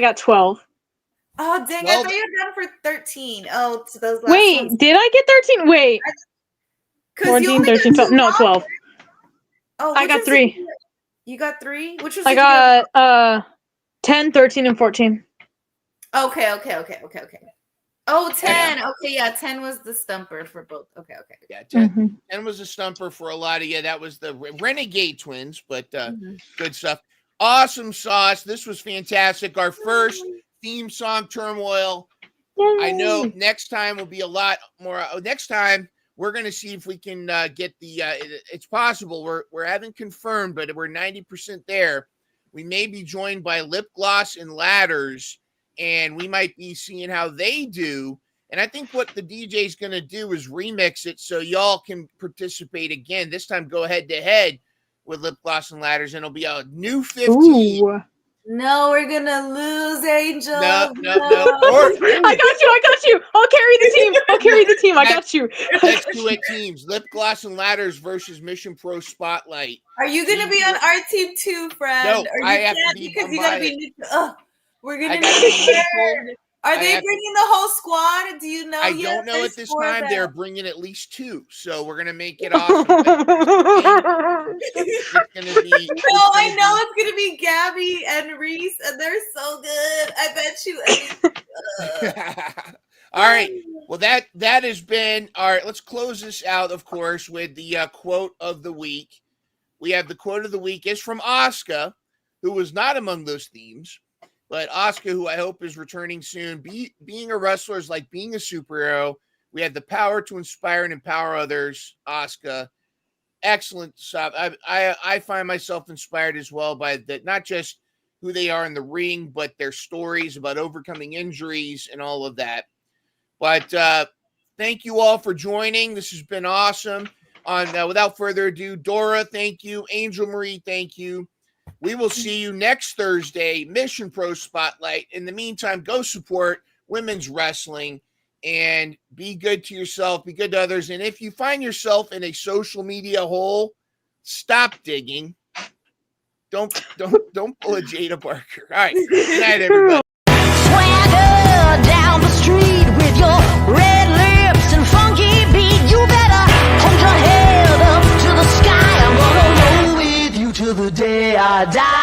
got 12. Oh dang! 12? I thought you were done for 13. Oh, so those last Wait, ones. Did I get 13? Wait, 14, 13, 12. No, 12. Oh, I got 3. You got 3? Which was I got 10, 13, and 14. Okay. Oh, 10. Okay, yeah, 10 was the stumper for both. Okay. Yeah, 10 was a stumper for a lot of that was the Renegade Twins, but good stuff. Awesome sauce. This was fantastic. Our first theme song turmoil. Yay. I know next time will be a lot more. Next time we're going to see if we can get the. It's possible. We haven't confirmed, but we're 90% there. We may be joined by Lip Gloss and Ladders, and we might be seeing how they do. And I think what the DJ is going to do is remix it so y'all can participate again. This time, go head to head with Lip Gloss and Ladders, and it'll be a new 15. Ooh. No, we're gonna lose, Angel. No. I got you. I'll carry the team. I got you. Let's do it, teams. Lip Gloss and Ladders versus Mission Pro Spotlight. Are you gonna be on our team too, friend? No, or you I have can't to be because you gotta be neutral. We're gonna need. Are they bringing the whole squad? Do you know? I don't know at this time. They're bringing at least 2, so we're gonna make it awesome. It's gonna be. No, I know it's gonna be Gabby and Reese, and they're so good. I bet you. All right. Well, that has been all right. Let's close this out, of course, with the quote of the week. We have the quote of the week is from Asuka, who was not among those themes. But Asuka, who I hope is returning soon, being a wrestler is like being a superhero. We have the power to inspire and empower others. Asuka, excellent stuff. I find myself inspired as well by that, not just who they are in the ring, but their stories about overcoming injuries and all of that. But thank you all for joining. This has been awesome. Without further ado, Dora, thank you. Angel Marie, thank you. We will see you next Thursday, Mission Pro Spotlight. In the meantime, go support women's wrestling and be good to yourself, be good to others. And if you find yourself in a social media hole, stop digging. Don't pull a Jada Parker. All right. Good night, everybody. Swagger down the street with your red lips and funky beat. You better hold your head up to the sky. I'm gonna roll with you till the day I die.